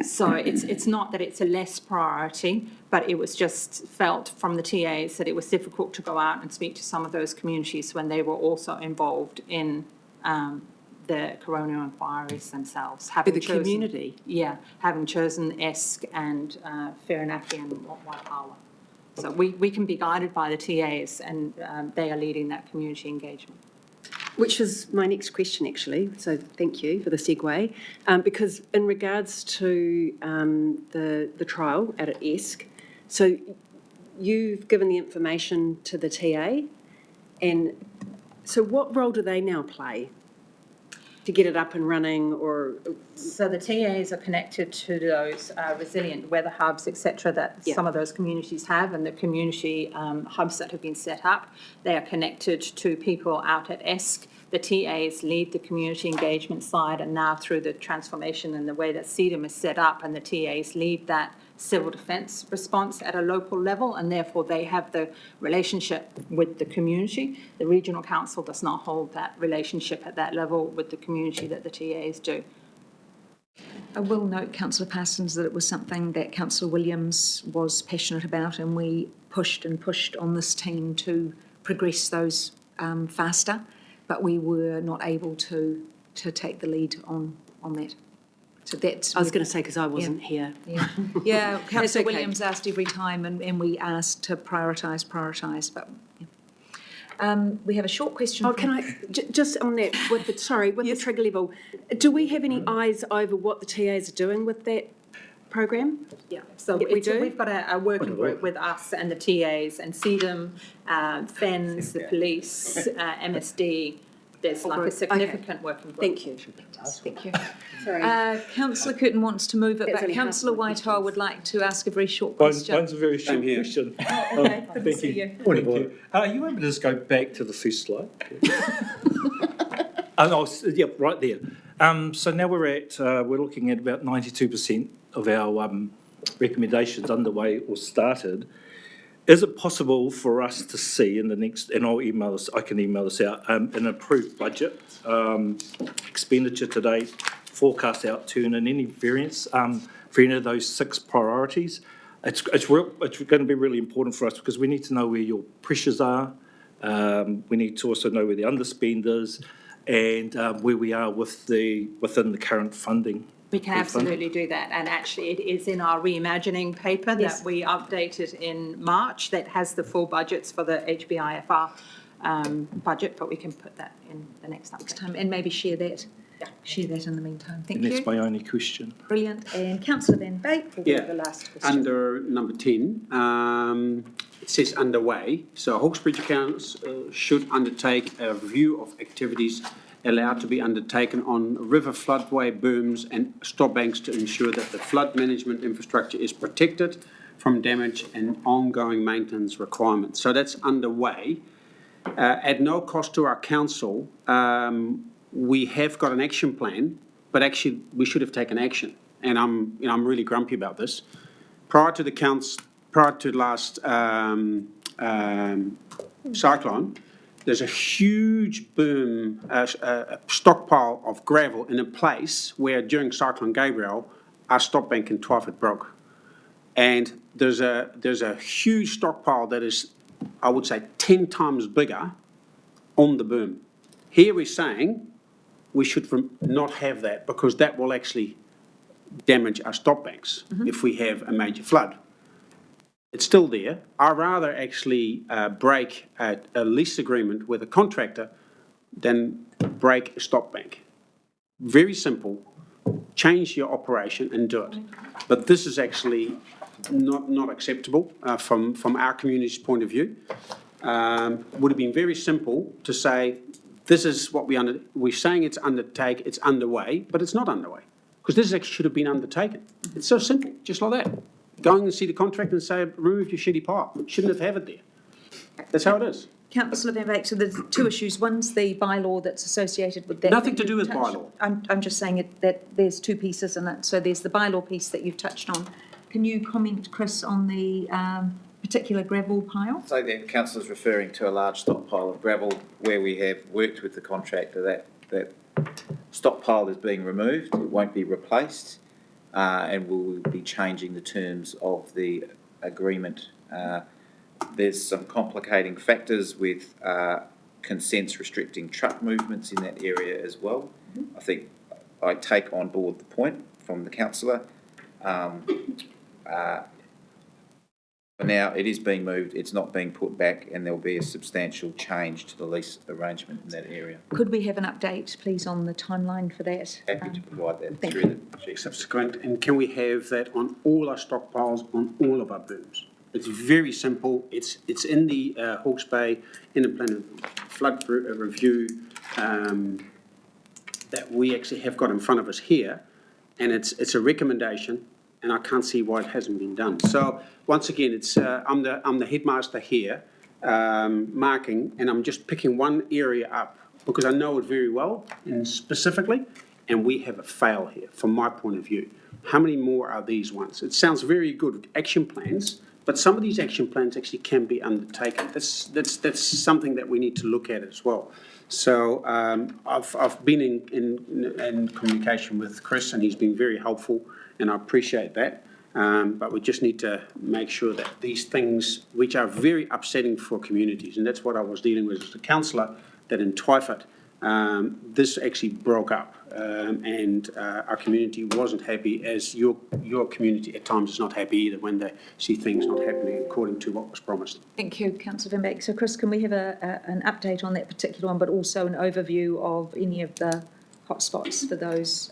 So it's not that it's a less priority, but it was just felt from the TAs that it was difficult to go out and speak to some of those communities when they were also involved in the coronial inquiries themselves. For the community? Yeah, having chosen ESK and Whirinaki and Waipawa. So we can be guided by the TAs, and they are leading that community engagement. Which is my next question, actually, so thank you for the segue. Because in regards to the trial out at ESK, so you've given the information to the TA, and so what role do they now play? to get it up and running, or? So the TAs are connected to those resilient weather hubs, etc., that Yeah. some of those communities have, and the community hubs that have been set up, they are connected to people out at ESC. The TAs lead the community engagement side, and now through the transformation and the way that CEDAM is set up, and the TAs lead that civil defence response at a local level, and therefore they have the relationship with the community. The regional council does not hold that relationship at that level with the community that the TAs do. I will note, Councillor Parsons, that it was something that Councillor Williams was passionate about, and we pushed and pushed on this team to progress those faster, but we were not able to take the lead on that. So that's. I was going to say, because I wasn't here. Yeah, Councillor okay. Williams asked every time, and we asked to prioritise, but. We have a short question. Oh, can I, just on that, with the trigger level, do we have any eyes over what the TAs are doing with that program? Yeah, so Yeah, we do? we've got a working group with us and the TAs and CEDAM, FENS, the police, MSD. There's like a significant working group. Thank you. Thank you. Sorry. Councillor Curtin wants to move it, That's but only Councillor half my Whitehall would like to ask a very short Mine's question. a very short question. Okay, good to see you. Thank you. Are you able to just go back to the first slide? Yep, right there. So now we're looking at about 92% of our recommendations underway or started. Is it possible for us to see in the next, and I can email this out, an approved budget, expenditure to date, forecast outturn, and any variance for any of those 6 priorities? It's going to be really important for us because we need to know where your pressures are. We need to also know where the underspend is and where we are within the current funding. We can absolutely do that, and actually it is in our reimagining paper that we updated in March that has the full budgets for the HBIFR budget, but we can put that in the next time and maybe share that. Yeah. Share that in the meantime. Thank you. And that's my only question. Brilliant. And Councillor Van Beek will be the last question. Under number 10, it says underway. So Hawkesbury Council should undertake a review of activities allowed to be undertaken on river floodway berms and stop banks to ensure that the flood management infrastructure is protected from damage and ongoing maintenance requirements. So that's underway. At no cost to our council, we have got an action plan, but actually we should have taken action. And I'm really grumpy about this. Prior to the last cyclone, there's a huge berm, a stockpile of gravel in a place where during Cyclone Gabriel, our stop bank in Twyford broke. And there's a huge stockpile that is, I would say, 10 times bigger on the berm. Here we're saying we should not have that because that will actually damage our stop banks if we have a major flood. It's still there. I'd rather actually break a lease agreement with a contractor than break a stop bank. Very simple. Change your operation and do it. But this is actually not acceptable from our community's point of view. Would have been very simple to say, this is what we're saying it's underway, but it's not underway. Because this actually should have been undertaken. It's so simple, just like that. Going and see the contractor and say, remove your shitty pipe. Shouldn't have it there. That's how it is. Councillor Van Beek, so there's 2 issues. One's the bylaw that's associated with that. Nothing to do with bylaw. I'm just saying that there's 2 pieces in it. So there's the bylaw piece that you've touched on. Can you comment, Chris, on the particular gravel pile? So the councillor's referring to a large stockpile of gravel where we have worked with the contractor that stockpile is being removed. It won't be replaced. And we'll be changing the terms of the agreement. There's some complicating factors with consents restricting truck movements in that area as well. I think I take on board the point from the councillor. For now, it is being moved, it's not being put back, and there'll be a substantial change to the lease arrangement in that area. Could we have an update, please, on the timeline for that? Happy to provide that through the chief. Subsequent, and can we have that on all our stockpiles, on all of our berms? It's very simple. It's in the Hawke's Bay Independent Flood Review that we actually have got in front of us here, and it's a recommendation, and I can't see why it hasn't been done. So once again, it's I'm the headmaster here, marking, and I'm just picking one area up because I know it very well and specifically, and we have a fail here from my point of view. How many more are these ones? It sounds very good, action plans, but some of these action plans actually can be undertaken. That's something that we need to look at as well. So I've been in communication with Chris, and he's been very helpful, and I appreciate that. But we just need to make sure that these things, which are very upsetting for communities, and that's what I was dealing with as a councillor, that in Twyford, this actually broke up, and our community wasn't happy, as your community at times is not happy either when they see things not happening according to what was promised. Thank you, Councillor Van Beek. So, Chris, can we have an update on that particular one, but also an overview of any of the hotspots for those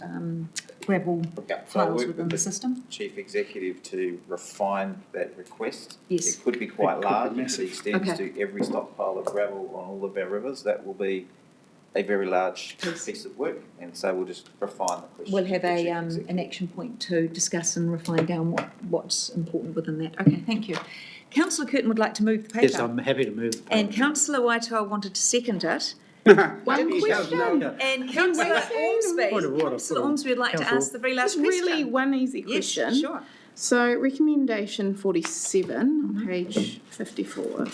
gravel piles within the system? Chief Executive to refine that request. Yes. It could be quite large if it extends Okay. to every stockpile of gravel on all of our rivers. That will be a very large piece of work, and so we'll just refine the question. We'll have an action point to discuss and refine down what's important within that. Okay, thank you. Councillor Curtin would like to move the paper. Yes, I'm happy to move the paper. And Councillor Waitoa wanted to second it. One question. And Councillor Ormsby would like to ask the very last Just question. really one easy question. Yes, sure. So recommendation 47 on page 54.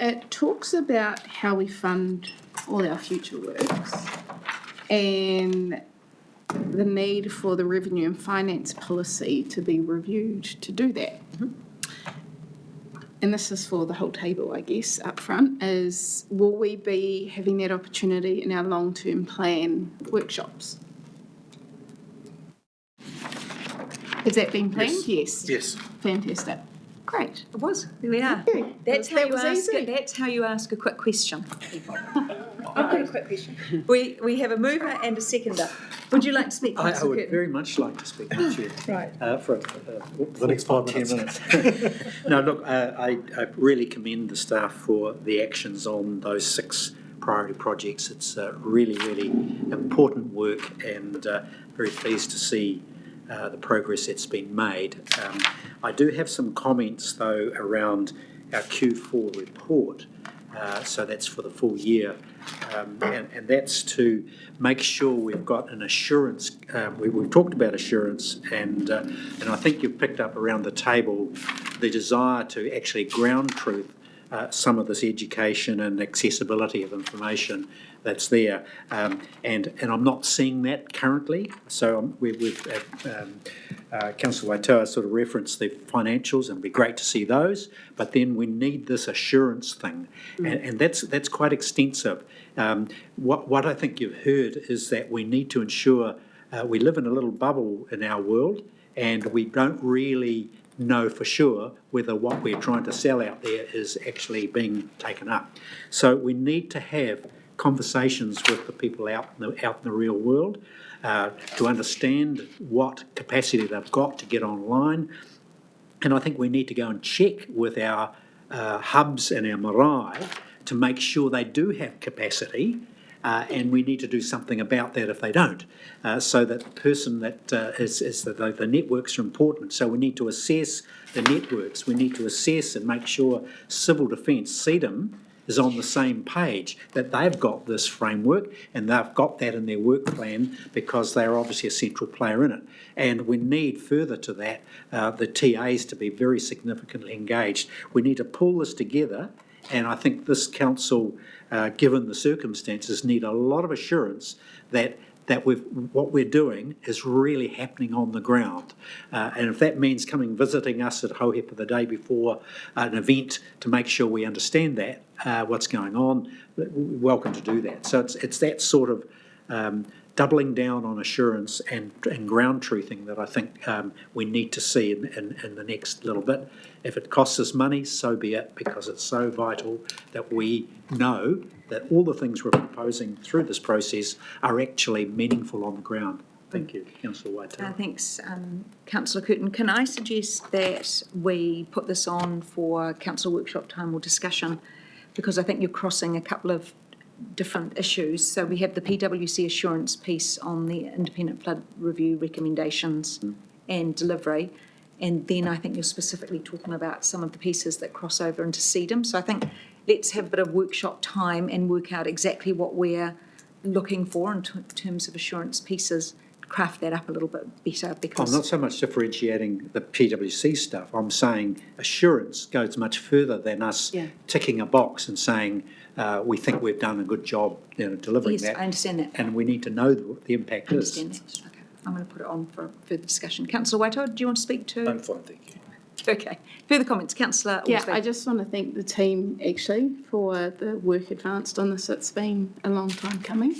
It talks about how we fund all our future works and the need for the revenue and finance policy to be reviewed to do that. And this is for the whole table, I guess, up front, is will we be having that opportunity in our long-term plan workshops? Has that been planned? Yes. Yes. Fantastic. Great. It was. There we are. That's how you ask it. That's how you ask a quick question. I've got a quick question. We have a mover and a seconder. Would you like to speak, I Councillor would Curtin? very much like to speak, Chair. Right. For the next 5 minutes. No, look, I really commend the staff for the actions on those 6 priority projects. It's really, really important work, and very pleased to see the progress that's been made. I do have some comments, though, around our Q4 report. So that's for the full year. And that's to make sure we've got an assurance. We've talked about assurance, and I think you've picked up around the table the desire to actually ground truth some of this education and accessibility of information that's there. And I'm not seeing that currently. So Councillor Waitoa sort of referenced the financials, and it'd be great to see those, but then we need this assurance thing, and that's quite extensive. What I think you've heard is that we need to ensure we live in a little bubble in our world, and we don't really know for sure whether what we're trying to sell out there is actually being taken up. So we need to have conversations with the people out in the real world to understand what capacity they've got to get online. And I think we need to go and check with our hubs and our marae to make sure they do have capacity, and we need to do something about that if they don't. So that the person that the networks are important. So we need to assess the networks. We need to assess and make sure Civil Defence, CDM, is on the same page, that they've got this framework and they've got that in their work plan because they're obviously a central player in it. And we need further to that, the TAs to be very significantly engaged. We need to pull this together, and I think this council, given the circumstances, need a lot of assurance that what we're doing is really happening on the ground. And if that means visiting us at Hawke the day before an event to make sure we understand that, what's going on, we're welcome to do that. So it's that sort of doubling down on assurance and ground truthing that I think we need to see in the next little bit. If it costs us money, so be it, because it's so vital that we know that all the things we're proposing through this process are actually meaningful on the ground. Thank you, Councillor Waitoa. Thanks, Councillor Curtin. Can I suggest that we put this on for council workshop time or discussion? Because I think you're crossing a couple of different issues. So we have the PwC assurance piece on the independent flood review recommendations and delivery. And then I think you're specifically talking about some of the pieces that cross over into CEDAM. So I think let's have a bit of workshop time and work out exactly what we're looking for in terms of assurance pieces, craft that up a little bit better because... I'm not so much differentiating the PwC stuff. I'm saying assurance goes much further than us ticking a box and saying we think we've done a good job delivering that. Yes, I understand that. And we need to know what the impact is. I understand that. Okay, I'm going to put it on for further discussion. Councillor Waitoa, do you want to speak to? I'm fine, thank you. Okay. Further comments, Councillor Yeah, Orsted. I just want to thank the team actually for the work advanced on this. It's been a long time coming.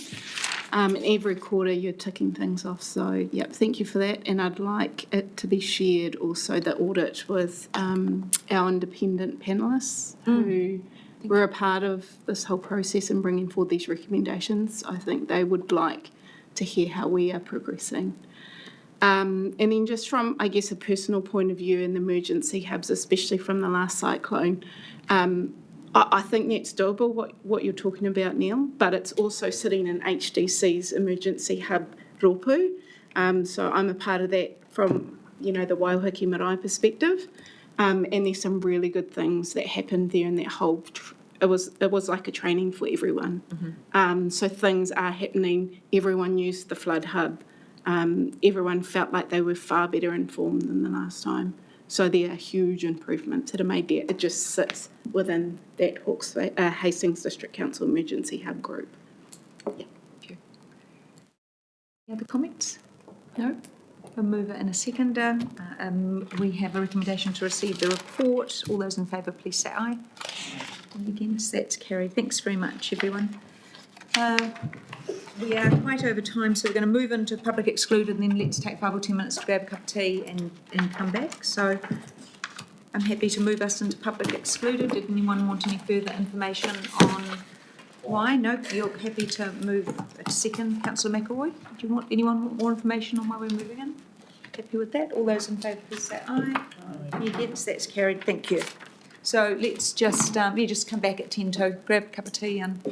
And every quarter you're ticking things off. So, yep, thank you for that. And I'd like it to be shared also, the audit with our independent panellists who were a part of this whole process and bringing forward these recommendations. I think they would like to hear how we are progressing. And then just from, I guess, a personal point of view in the emergency hubs, especially from the last cyclone, I think that's doable, what you're talking about, Neil, but it's also sitting in HDC's emergency hub Ropu. So I'm a part of that from, the Waihoki Marae perspective. And there's some really good things that happened there in that whole, it was like a training for everyone. So things are happening. Everyone used the flood hub. Everyone felt like they were far better informed than the last time. So there are huge improvements that are made there. It just sits within that Hawke's Hastings District Council Emergency Hub group. Yeah. Thank you. Any other comments? No? A mover and a seconder. We have a recommendation to receive the report. All those in favour, please say aye. And against, that's carried. Thanks very much, everyone. We are quite over time, so we're going to move into public excluded and then let's take 5 or 10 minutes to grab a cup of tea and come back. So I'm happy to move us into public excluded. Did anyone want any further information on why? No, you're happy to move a second. Councillor McEvoy, do anyone want more information on why we're moving in? Happy with that? All those in favour, please say aye. Any against? That's carried. Thank you. So let's just, just come back at 10 to grab a cup of tea and...